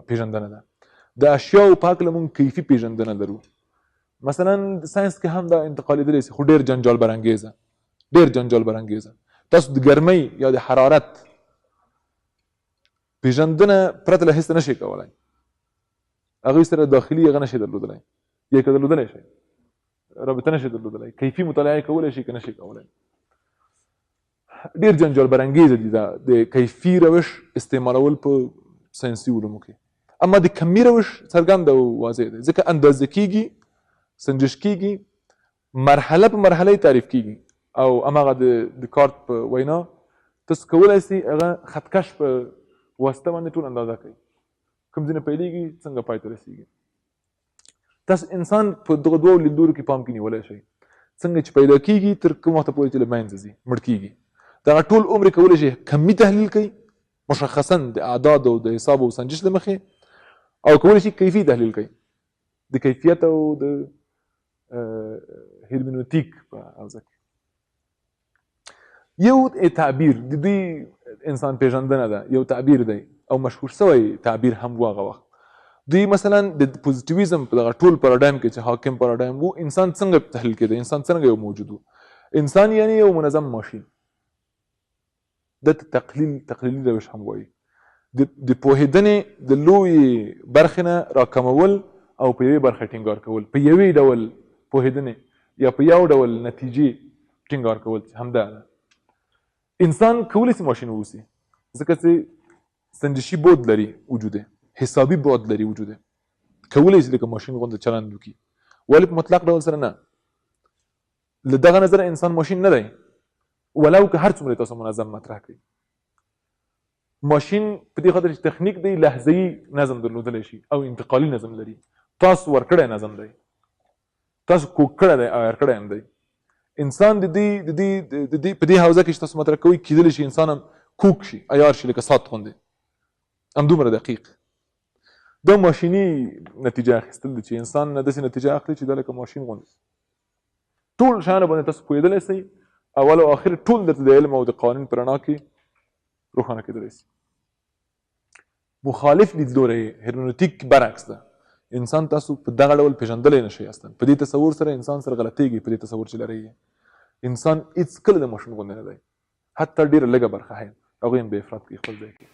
پیژندنه ده د اشیاو په هکله مونږ کیفي پیژندنه لرو مثلا د ساینس کې هم دا انتقالېدلی سي خو ډېر جنجال برانګیزه تاسو د ګرمۍ یا د حرارت پیژندنه پرته له حس نشئ کولی هغوی سره داخلي هغه نشئ درلودلی یا که درلودلی شئ رابطه نشئ درلودلی کیفي مطالعه کولی شئ که نشئ کولی ډېر جنجال برانګیزه دي دا د کیفي روش استعمالول په ساینسي علومو کې. اما د کمي روش څرګند او واضح دی ځکه اندازه کېږي، سنجش کېږي، مرحله په مرحله یې تعریف کېږي او هماغه د کارت په وینا تاسو کولی سئ هغه خطکش په واسطه باندې ټول اندازه کوي، کوم ځینې پیلېږي څنګه پای ته رسېږي. تاسو انسان په دغه دوو لیدلورو کې پام کې نیولی شئ، څنګه چې پیدا کېږي تر کوم وخته پورې چې له منځه ځي مړ کېږي. دغه ټول عمر کولی شي کمي تحلیل کوي مشخصا د اعداد او د حساب او سنجش له مخې، او کولی شي کیفي تحلیل کوي د کیفیت او د هرمنوتیک په حوزه کې. یو تعبیر د دوی انسان پیژندنه ده، یو تعبیر دی او مشهور شوی تعبیر هم و هغه وخت. دوی مثلا د پوزیټیویزم په دغه ټول پاراډایم کې چې حاکم پاراډایم و، انسان څنګه تحلیل کېده، انسان څنګه یو موجود و. انسان یعنی یو منظم ماشین، د تقلیلي روش هم وایي، د پوهېدنې د لویې برخې نه راکمول او په یوې برخه ټینګار کول، په یوې ډول پوهېدنې یا په یو ډول نتیجې ټینګار کول چې همدا ده. انسان کولی شي ماشین واوسي ځکه چې سنجشي بود لري وجوده، حسابي بود لري وجوده، کولی شي لکه ماشین غوندې چلند وکړي، ولې په مطلق ډول سره نه. له دغه نظره انسان ماشین نه دی، ولو که هر څومره تاسو منظم مطرح کړئ. ماشین په دې خاطر چې تخنیک دی لحظه‌ایي نظم درلودلی شي او انتقالي نظم لري. تاسو ورکړی نظم دی، تاسو کوږ کړی دی او عیار کړی هم دی. انسان د دې په دې حوزه کې چې تاسو مطرح کوئ کېدلی شي انسان هم کوږ شي، عیار شي لکه ساعت غوندې، همدومره دقیق. دا ماشیني نتیجه اخیستل دي چې انسان نه داسې نتیجه اخلي چې دا لکه ماشین غوندې. ټول شیانو باندې تاسو پوهېدلی شئ، اول او اخر ټول درته د علم او د قوانین په رڼا کې روښانه کېدلی شي. مخالف لیدلوری هرمنوتیک برعکس ده. انسان تاسو په دغه ډول پېژندلی نه شئ اصلا. په دې تصور سره انسان سره غلطېږي، په دې تصور چې لرئ یې. انسان هېڅکله د ماشین غوندې نه دی، حتی ډېره لږه برخه هم هغوی هم به افراط کوي خپل ځای کې.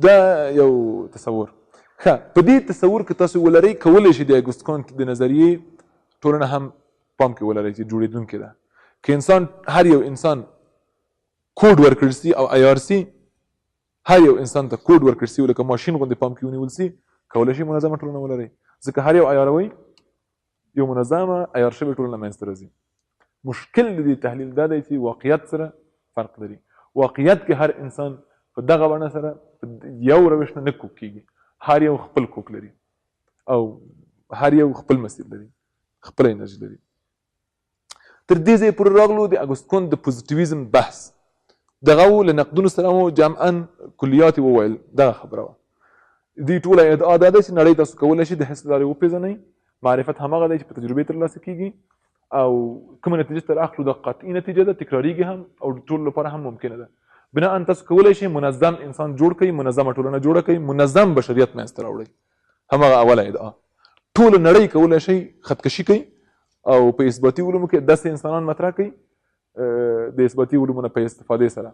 دا یو تصور. ښه، په دې تصور کې تاسو ولرئ کولی شي د اګوست کانت د نظریې ټولنه هم پام کې ولرئ چې جوړېدونکې ده. که انسان هر یو انسان کوډ ورکړل سي او عیار سي، هر یو انسان ته کوډ ورکړل سي لکه ماشین غوندې پام کې ونیول سي، کولی شي منظمه ټولنه ولرئ. ځکه هر یو عیاروئ یو منظمه عیار شوې ټولنه منځته راځي. مشکل د دې تحلیل دا دی چې واقعیت سره فرق لري. واقعیت کې هر انسان په دغه بڼه سره یو روش نه کوږ کېږي، هر یو خپل کوک لري او هر یو خپل مسیر لري، خپل انرژي لري. تر دې ځایه پورې راغلو د اګوست کونت د پوزیټیویزم بحث دغه له نقدونو سره مو جمعا کلیات یې وویل. دغه خبره وه دوی ټوله ادعا دا ده چې نړۍ تاسو کولی شي د حس له لارې وپېژنئ. معرفت هماغه دی چې په تجربې ترلاسه کېږي او کومه نتیجه تر اخلو د قطعي نتیجه ده، تکرارېږي هم او د ټولو لپاره هم ممکنه ده. بنا ان تاسو کولی شئ منظم انسان جوړ کړئ، منظمه ټولنه جوړه کړئ، منظم بشریت منځته راوړئ. هماغه اوله ادعا. ټوله نړۍ کولی شئ خودکشي کوي او په اثباتي علومو کې داسې انسانان مطرح کوي د اثباتي علومو نه په استفادې سره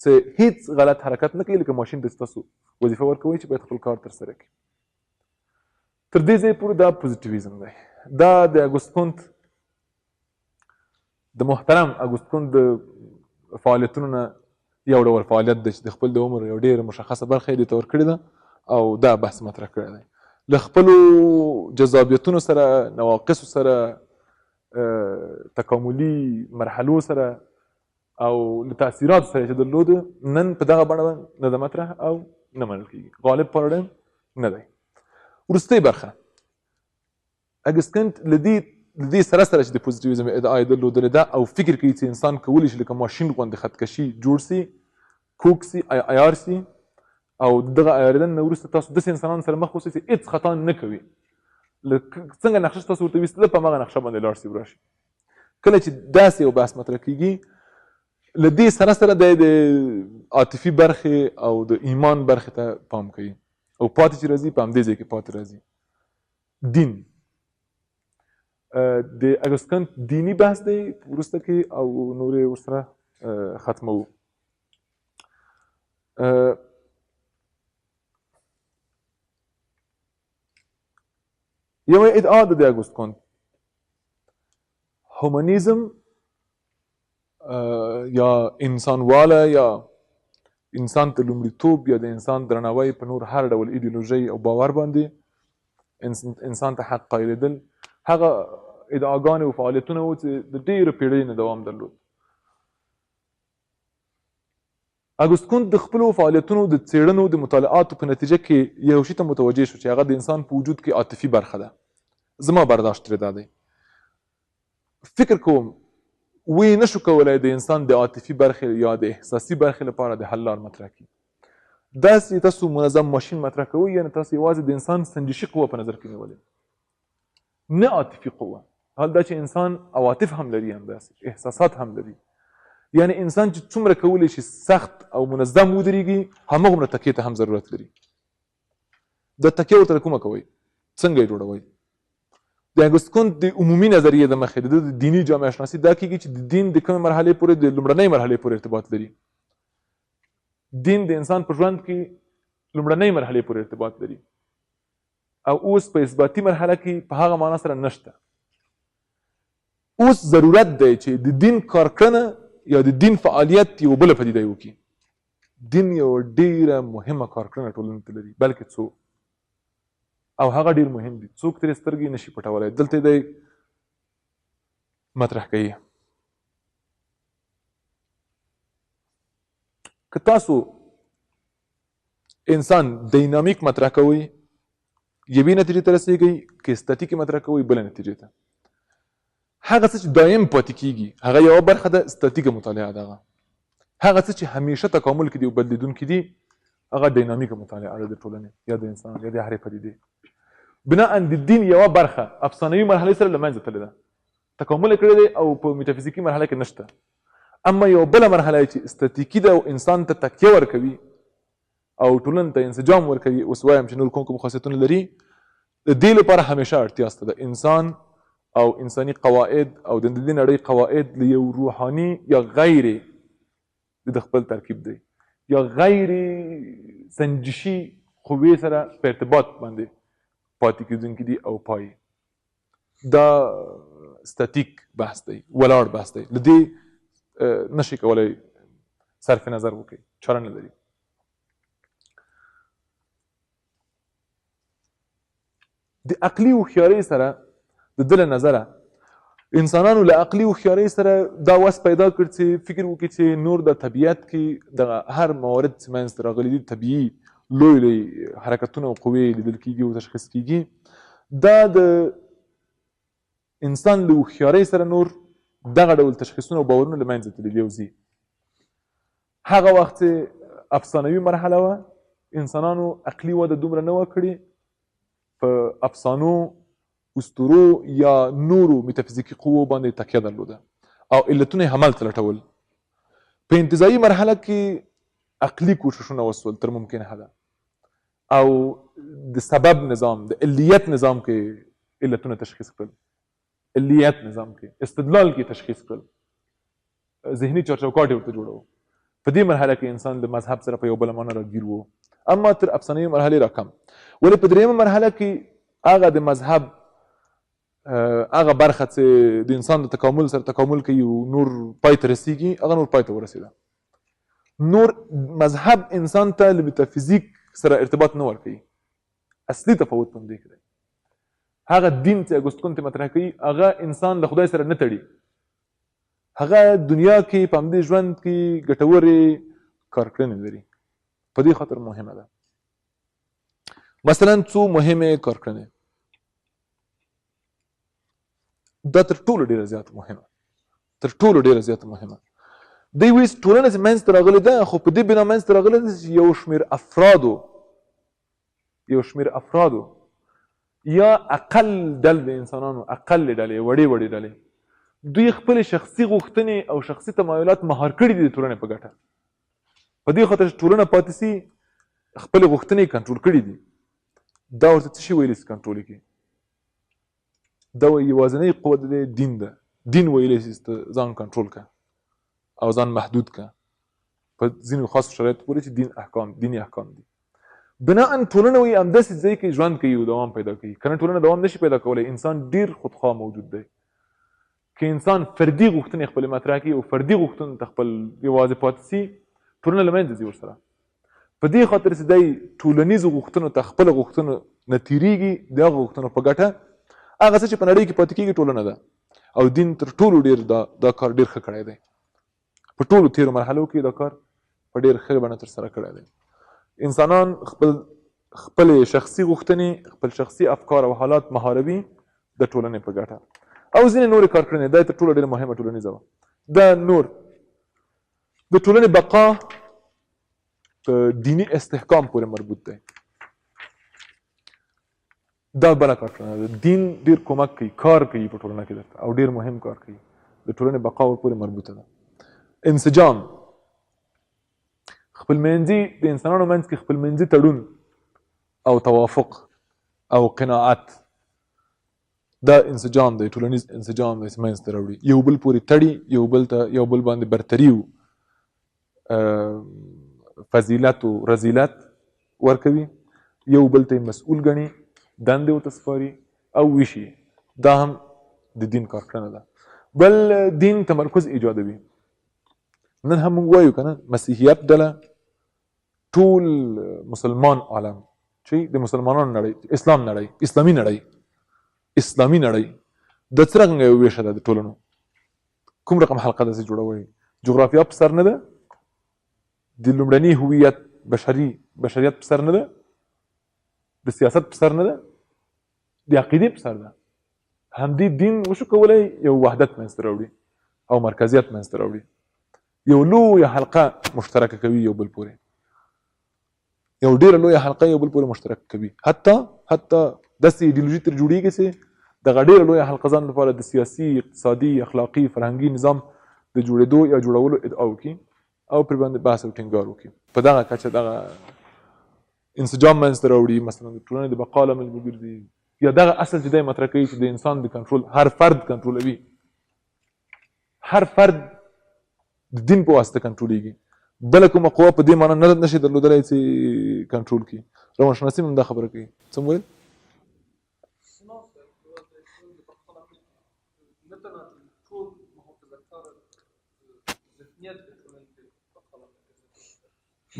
چې هیڅ غلط حرکت نه کوي، لکه ماشین ته تاسو وظیفه ورکوئ چې باید خپل کار ترسره کړي. تر دې ځایه پورې دا پوزیټیویزم دی. دا د اګوست کونت د محترم اګوست کونت د فعالیتونو نه یو ډول فعالیت دی چې د خپل د عمر یو ډېره مشخصه برخه یې دې ته ورکړې ده او دا بحث مطرح کړی دی. له خپلو جذابیتونو سره، نواقصو سره، تکاملي مرحلو سره او له تاثیراتو سره چې درلوده، نن په دغه بڼه نه ده مطرح او نه منل کېږي. غالب پاراډایم نه دی. وروستۍ برخه اګوست کونت له دې سره چې د پوزیټیویزم ادعا یې درلودلې ده او فکر کوي چې انسان کولی شي لکه ماشین غوندې خودکشي جوړ سي، کوږ سي، عیار سي او دغه عیارېدن نه وروسته تاسو داسې انسانانو سره مخ اوسئ چې هېڅ خطا نه کوي. څنګه نقشه تاسو ورته ویستله په هماغه نقشه باندې لاړ سي وراشي. کله چې داسې یو بحث مطرح کېږي، له دې سره د عاطفي برخې او د ایمان برخې ته پام کوي او پاتې چې راځي په همدې ځای کې پاتې راځي. دین د اګوست کونت دینی بحث دی وروسته کې او نورې ورسره ختموو. یوه ادعا ده د اګوست کونت، هومانیزم یا انسانواله یا انسان ته لومړیتوب یا د انسان درناوی په نور هر ډول ایډیولوژي او باور باندې انسان ته حق قایلېدل هغه ادعاګانې او فعالیتونه وو چې د ډېرو پیړیو نه دوام درلود. اګوست کونت د خپلو فعالیتونو د څېړنو د مطالعاتو په نتیجه کې یو شي ته متوجه شو چې هغه د انسان په وجود کې عاطفي برخه ده. زما برداشت ترې دا دی. فکر کوم وی نشو کولای د انسان د عاطفي برخې یا د احساسي برخې لپاره د حل لار مطرح کړي. داسې تاسو منظم ماشین مطرح کوئ یعنې تاسو یوازې د انسان سنجشي قوه په نظر کې نیولې نه عاطفي قوه. حال دا چې انسان عواطف هم لري همداسې احساسات هم لري. یعنی انسان چې څومره کولی شي سخت او منظم ودرېږي همغومره تکیې ته هم ضرورت لري. د تکیه ورته کومه کوئ؟ څنګه یې جوړوئ؟ د اګوست کونت د عمومي نظریې د مخې د دیني جامعه شناسي دا کېږي چې د دین د کومې مرحلې پورې د لومړنۍ مرحلې پورې ارتباط لري. دین د انسان په ژوند کې لومړنۍ مرحلې پورې ارتباط لري او اوس په اثباتي مرحله کې په هغه معنا سره نشته. اوس ضرورت دی چې د دین کارکړنه یا د دین فعالیت یو بله پدیده وکړي. دین یو ډېره مهمه کارکړنه ټولنې ته لري بلکې څو او هغه ډېر مهم دي څوک ترې سترګې نشي پټولی. دلته دی مطرح کوي. که تاسو انسان دینامیک مطرح کوئ یوې نتیجې ته رسېږئ، که استاتیکې مطرح کوئ بله نتیجې ته. هغه څه چې دایم پاتې کېږي هغه یوه برخه ده استاتیکه مطالعه ده. هغه څه چې همیشه تکامل کې دي او بدلیدونکي دي هغه ډینامیکه مطالعه ده د ټولنې یا د انسان یا د هرې پدیدې. بناء د دین یوه برخه افسانوي مرحلې سره له منځه تللې ده، تکامل یې کړی دی او په میتافیزیکي مرحله کې نشته. اما یو بله مرحله چې استاتیکي ده او انسان ته تکیه ورکوي او ټولنې ته انسجام ورکوي، اوس وایم چې نور کوم کوم خاصیتونه لري، د دې لپاره همیشه اړتیا شته د انسان او انساني قواعد او د دې نړۍ قواعد له یو روحاني یا غیر د خپل ترکیب دی یا غیر سنجشي قوې سره په ارتباط باندې پاتې کېدونکي دي او پایې. دا ستاتیک بحث دی، ولاړ بحث دی. له دې نشي کولی صرف نظر وکړي، چاره نه لري. د عقلي هوښیارۍ سره د ده له نظره انسانانو له عقلي هوښیارۍ سره دا وس پیدا کړ چې فکر وکړي چې نور د طبیعت کې د هر موارد چې منځته راغلي دي طبیعي لوی لوی حرکتونه او قوې لیدل کېږي او تشخیص کېږي. دا د انسان له هوښیارۍ سره نور دغه ډول تشخیصونه او باورونه له منځه تللي او ځي. هغه وخت چې افسانوي مرحله وه انسانانو عقلي وده دومره نه وه کړې، په افسانو اسطورو یا نورو میتافیزیکي قوو باندې تکیه درلوده او علتونه یې همالته لټول. په انتزاعي مرحله کې عقلي کوششونه وسول تر ممکن حده او د سبب نظام د علیت نظام کې علتونه تشخیص کړل، علیت نظام کې استدلال کې تشخیص کړل، ذهني چارچوکاټ یې ورته جوړو. په دې مرحله کې انسان د مذهب سره په یو بله معنا راګیر و، اما تر افسانوي مرحلې راکم. ولې په درېیمه مرحله کې هغه د مذهب هغه برخه چې د انسان د تکامل سره تکامل کوي او نور پای ته رسیږي هغه نور پای ته ورسېده. نور مذهب انسان ته له میتافیزیک سره ارتباط نه ورکوي. اصلي تفاوت په همدې کې دی. هغه دین چې اګوست کونت مطرح کوي هغه انسان له خدای سره نه تړي، هغه دنیا کې په همدې ژوند کې ګټورې کارکړنې لري. په دې خاطر مهمه ده. مثلا څو مهمې کارکړنې دا تر ټولو ډېره زیاته مهمه، تر ټولو ډېره زیاته مهمه. دوی وایي ټولنه چې منځته راغلې ده خو په دې بنا منځته راغلې ده چې یو شمېر افرادو یا اقل ډلې د انسانانو، اقل ډلې، وړې وړې ډلې، دوی خپلې شخصي غوښتنې او شخصي تمایلات مهار کړي دي د ټولنې په ګټه. په دې خاطر چې ټولنه پاتې سي خپلې غوښتنې کنټرول کړي دي. دا ورته څه شي ویلی سي کنټرول کړي؟ دا یوازینۍ قوه د دین ده. دین ویلی سي ځان کنټرول کړه او ځان محدود کړه په ځینو خاصو شرایطو پورې چې دیني احکام دي. بناء ټولنه وایي همداسې ځای کې ژوند کوي او دوام پیدا کوي. که نه ټولنه دوام نشي پیدا کولی. انسان ډېر خودخواه موجود دی. که انسان فردي غوښتنې خپلې مطرح کړي او فردي غوښتنو ته خپل یوازې پاتې سي ټولنه له منځه ځي ورسره. په دې خاطر چې دی ټولنیزو غوښتنو ته خپله غوښتنو نه تېرېږي د هغو غوښتنو په ګټه هغه څه چې په نړۍ کې پاتې کېږي ټولنه ده. او دین تر ټولو ډېر دا کار ډېر ښه کړی دی. په ټولو تېرو مرحلو کې دا کار په ډېر ښه بڼه ترسره کړی دی. انسانان خپلې شخصي غوښتنې خپل شخصي افکار او حالات مهاروي د ټولنې په ګټه. او ځینې نورې کارکړنې دا تر ټولو ډېره مهمه ټولنیزه وه. دا نور د ټولنې بقا په دیني استحکام پورې مربوط دی. دا بله کارکړنه ده. دین ډېر کومک کوي، کار کوي په ټولنه کې درته او ډېر مهم کار کوي. د ټولنې بقا ورپورې مربوطه ده. انسجام، خپلمنځي د انسانانو منځ کې خپلمنځي تړون او توافق او قناعت، دا انسجام دی، ټولنیز انسجام دی چې منځته راوړي. یو بل پورې تړي، یو بل باندې برتري او فضیلت او رذیلت ورکوي، یو بل ته مسؤول ګڼي، دندې ورته سپاري او ویشي. دا هم د دین کارکړنه ده. بل دین تمرکز ایجادوي. نن هم موږ وایو که نه مسیحیت ډله ټول مسلمان عالم چې د مسلمانانو نړۍ، اسلام نړۍ، اسلامي نړۍ د څرنګه یو ویشه ده د ټولنو. کوم رقم حلقه داسې جوړوي. جغرافیا په سر نه ده، د لومړني هویت بشریت په سر نه ده، د سیاست په سر نه ده، د عقیدې په سر ده. همدې دین وشو کولی یو وحدت منځته راوړي او مرکزیت منځته راوړي. یو لویه حلقه مشترکه کوي یو بل پورې، یو ډېره لویه حلقه یو بل پورې مشترک کوي. حتی داسې ایډیولوژي ترې جوړېږي چې دغه ډېره لویه حلقه ځان لپاره د سیاسي، اقتصادي، اخلاقي، فرهنګي نظام د جوړېدو یا جوړولو ادعا وکړي او پرې باندې بحث او ټینګار وکړي. په دغه کچه دغه انسجام منځته راوړي، مثلا د ټولنې د بقا لامل وګرځي، یا دغه اصل چې دی مطرح کوي چې د انسان د کنټرول هر فرد کنټرولوي، هر فرد د دین په واسطه کنټرولېږي. بله کومه قوه په دې معنی نشي درلودلی چې کنټرول کړي. روانشناسي هم دا خبره کوي. څه ویل؟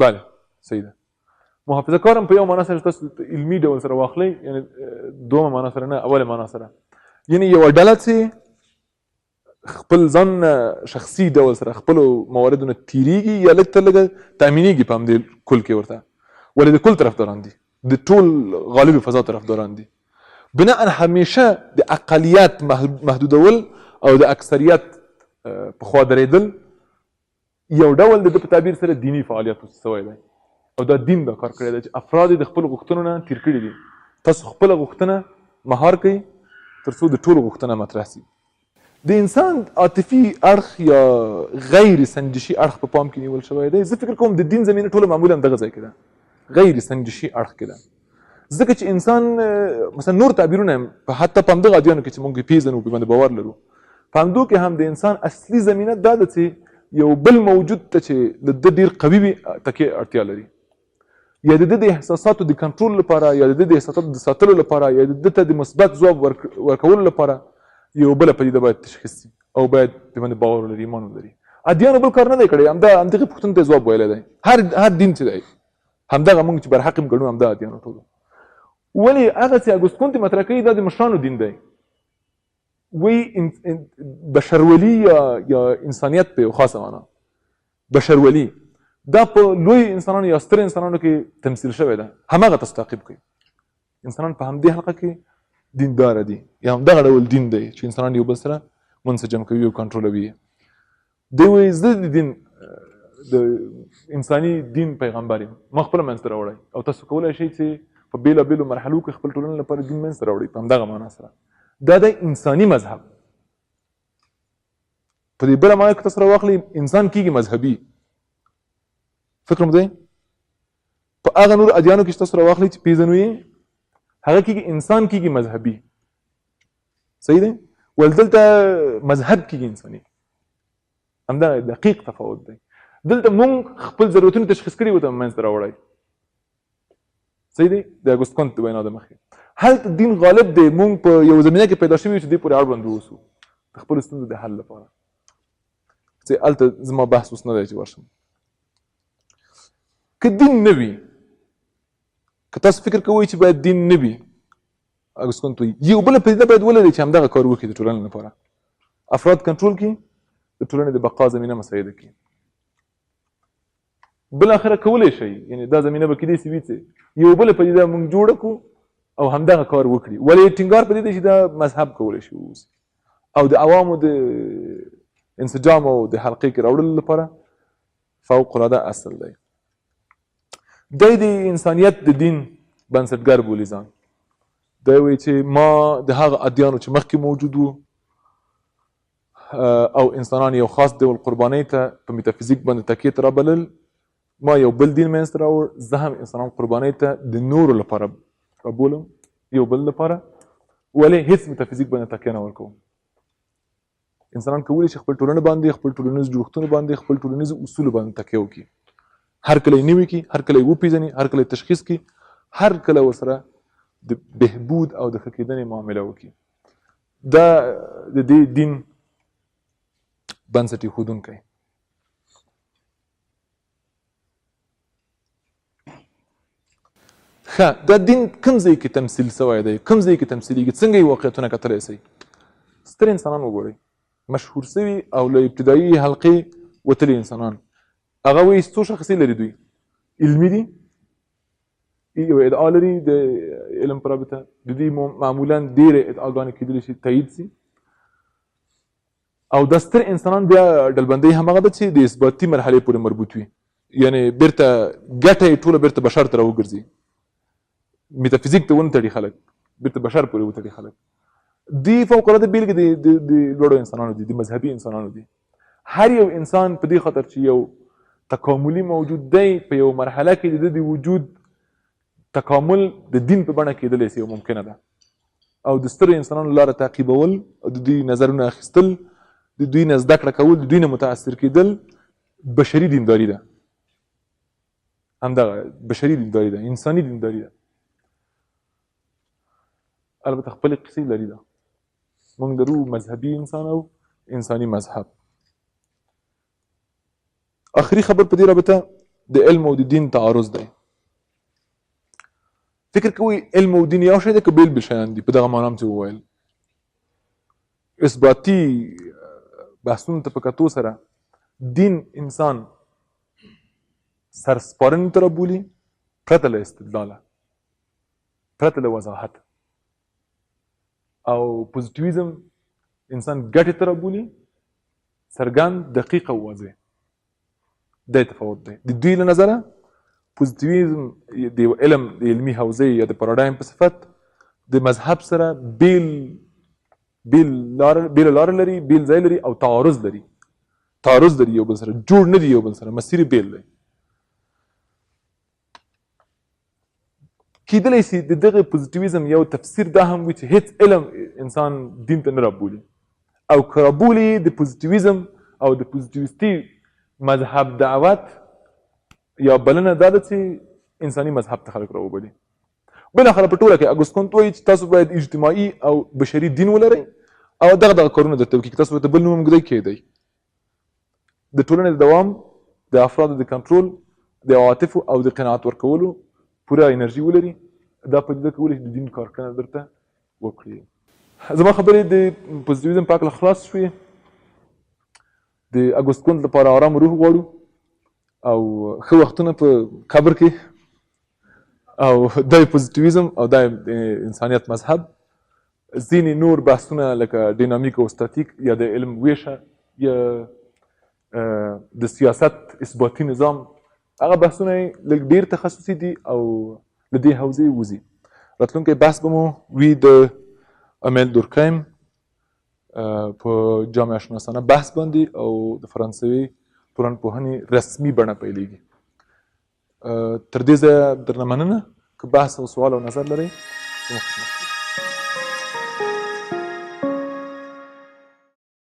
بله صحیح ده. محافظه کار هم په یو معنا سره تاسو علمي ډول سره واخلئ، یعنی دومه معنا سره نه، اوله معنا سره، یعنی یوه ډله چې خپل ځان شخصي ډول سره خپلو مواردو نه تیریږي یا لږ تر لږه تامینېږي په همدې کل کې ورته، ولې د کل طرفداران دي، د ټول غالبي فضا طرفداران دي. بناء همیشه د اقلیت محدودول او د اکثریت په خوا درېدل یو ډول د په تعبیر سره دیني فعالیت سوی دی. او دا دین دا کار کړی دی چې افراد د خپلو غوښتنو نه تیر کړي دي. تاسو خپله غوښتنه مهار کړئ تر څو د ټولو غوښتنه مطرح سي. د انسان عاطفي اړخ یا غیر سنجشي اړخ په پام کې نیول شوی دی. زه فکر کوم د دین زمینه ټوله معمولا دغه ځای کې ده، غیر سنجشي اړخ کې ده. ځکه چې انسان مثلا نور تعبیرونه حتی په همدغه ادیانو کې چې موږ پیژنو په باندې باور لرو، په همدو کې هم د انسان اصلي زمینه دا ده چې یو بل موجود ته چې د ده ډېر قوي وي تکیې اړتیا لري، یا د ده د احساساتو د کنټرول لپاره، یا د ده د احساساتو د ساتلو لپاره، یا د ده ته د مثبت ځواب ورکولو لپاره یو بله پدیده باید تشخیص شي او باید په باندې باور ولري، ایمان ولري. ادیانو بل کار نه دی کړی، همدغې پوښتنې ته ځواب ویلی دی. هر دین چې دی همدغه موږ چې برحق هم ګڼو همدغه ادیانو ټولو. ولې هغه چې اګوستکون ته مطرح کوي دا د مشرانو دین دی. وی بشرولي یا انسانیت په یو خاصه معنا، بشرولي دا په لوی انسانانو یا ستر انسانانو کې تمثیل شوی ده. همغه تاسو تعقیب کوئ. انسانان په همدې حلقه کې دینداره دي، یا همدغه ډول دین دی چې انسانان یو بل سره منسجم کوي او کنټرولوي. دی وایي زه د دین د انساني دین پیغمبر یم، ما خپله منځته راوړی، او تاسو کولی شئ چې په بېلابېلو مرحلو کې خپل ټولنې لپاره دین منځته راوړئ په همدغه معنا سره. دا د انساني مذهب. په دې بله معنا کې تاسو راواخلئ انسان کېږي مذهبي. فکر مو دی؟ په هغه نور ادیانو کې چې تاسو راواخلئ چې پیژنو یې هغه کېږي انسان کېږي مذهبي. صحیح دی؟ ول دلته مذهب کېږي انساني. همدغه دقیق تفاوت دی. دلته مونږ خپل ضرورتونه تشخیص کړي ورته منځته راوړی. صحیح دی؟ د اګوستکون د وینا د مخې هلته دین غالب دی. مونږ په یو زمینه کې پیدا شوي چې دې پورې اړوند واوسو. د خپلو ستونزو د حل لپاره چې هلته زما بحث اوس نه دی چې ورشم. که دین نه وي، که تاسو فکر کوئ چې باید دین نه وي، اګوستکون وایي یو بله پدیده باید ولري چې همدغه کار وکړي د ټولنې لپاره، افراد کنټرول کړي، د ټولنې د بقا زمینه مساعده کړي. بالاخره کولی شئ، یعنې دا زمینه به کیدای شي وي چې یو بله پدیده موږ جوړه کړو او همدغه کار وکړي، ولې ټینګار په دې دی چې دا مذهب کولی شي واوسي او د عوامو د انسجام او د حلقې کې راوړلو لپاره فوق العاده اصل دی. دی د انسانیت د دین بنسټګر بولي ځان. دی وایي چې ما د هغه ادیانو چې مخکې موجود وو او انسانان یو خاص ډول قربانۍ ته په میتافیزیک باندې تکیې ته رابلل، ما یو بل دین منځته راوړ، زه هم انسانان قربانۍ ته د نورو لپاره رابولم، یو بل لپاره، ولې هیڅ میتافیزیک باندې تکیه نه ورکوم. انسانان کولی شي خپل ټولنه باندې، خپل ټولنیز جوړښتونه باندې، خپل ټولنیز اصولو باندې تکیه وکړي، هر کله یې نوي کړي، هر کله یې وپېژني، هر کله یې تشخیص کړي، هر کله ورسره د بهبود او د ښه کېدنې معامله وکړي. دا د دې دین بنسټ ایښودونکی. ښه، دا دین کوم ځای کې تمثیل شوی دی، کوم ځای کې تمثیلیږي، څنګه یې واقعیتونه کتلی شئ؟ ستر انسانان وګورئ، مشهور شوي او له ابتدایي حلقې وتلي انسانان، هغه وایي څو شخصي لري دوی؟ علمي دي، یو ادعا لري د علم په رابطه، د دوی معمولا ډېرې ادعاګانې کېدلی شي تایید شي، او دا ستر انسانان بیا ډلبندۍ همغه ده چې د اثباتي مرحلې پورې مربوط وي، یعنې بیرته ګټه یې ټوله بیرته بشر ته راوګرځي، میتافیزیک ته ونه تړي خلک، بیرته بشر پورې وتړي خلک. دی فوق العاده بیلګې د لوړو انسانانو دي، د مذهبي انسانانو دي. هر یو انسان په دې خاطر چې یو تکاملي موجود دی، په یو مرحله کې د د وجود تکامل د دین په بڼه کېدلی شي او ممکنه ده، او د سترو انسانانو لاره تعقیبول او د دوی نظرونه اخیستل، د دوی نه زده کړه کول، د دوی نه متاثر کېدل بشري دینداري ده. همدغه بشري دینداري ده، انساني دینداري ده. البته خپلې قصې لري ده. موږ لرو مذهبي انسان او انساني مذهب. آخري خبر په دې رابطه د علم او د دین تعارض دی. فکر کوئ علم او دین یو شی دی که بیل بیل شیان دي؟ په دغه معنا هم چې وویل اثباتي بحثونو ته په کتو سره دین انسان سرسپارنې ته رابولي پرته له استدلاله، پرته له وضاحت، او پوزیټیویزم انسان ګټې ته رابولي څرګند، دقیق او واضح. دا تفاوت دی. د دوی له نظره پوزیټیویزم د یو علم د علمي حوزې یا د پاراډایم په صفت د مذهب سره بیل لاره لري، بیل ځای لري او تعارض لري یو بل سره، جوړ نه دي یو بل سره، مسیر بیل دی. کېدلی شي د دغه پوزیټیویزم یو تفسیر دا هم وي چې هیڅ علم انسان دین ته نه رابولي، او که رابولي د پوزیټیویزم او د پوزیټیویستي مذهب دعوت یا بلنه دا ده چې انساني مذهب ته خلک راوبلي. بالاخره په ټوله کې اګوستکون وایي چې تاسو باید اجتماعي او بشري دین ولرئ او دغه کارونه درته وکړي، تاسو ورته بل نوم ږدئ کېدئ. د ټولنې د دوام، د افرادو د کنټرول، د عواطفو او د قناعت ورکولو پوره انرژي ولري، دا پدیده کولی شي د دین کارکنه درته وکړي. زما خبرې د پوزیټیویزم په هکله خلاص شوې. د اګوستکون لپاره ارام روح غواړو او ښه وختونه په قبر کې، او دا پوزیټیویزم او دا انسانیت مذهب. ځینې نور بحثونه لکه ډینامیک او ستاتیک یا د علم ویشه یا د سیاست اثباتي نظام، هغه بحثونه لږ ډېر تخصصي دي او له دې حوزې وځي. راتلونکی بحث به مو وي د امیل دورکهایم په جامعه شناسانه بحث باندې او د فرانسوي ټولنپوهنې رسمي بڼه پیلېږي. تر دې ځایه درنه مننه. که بحث او سوال او نظر لرئ زموږ خدمت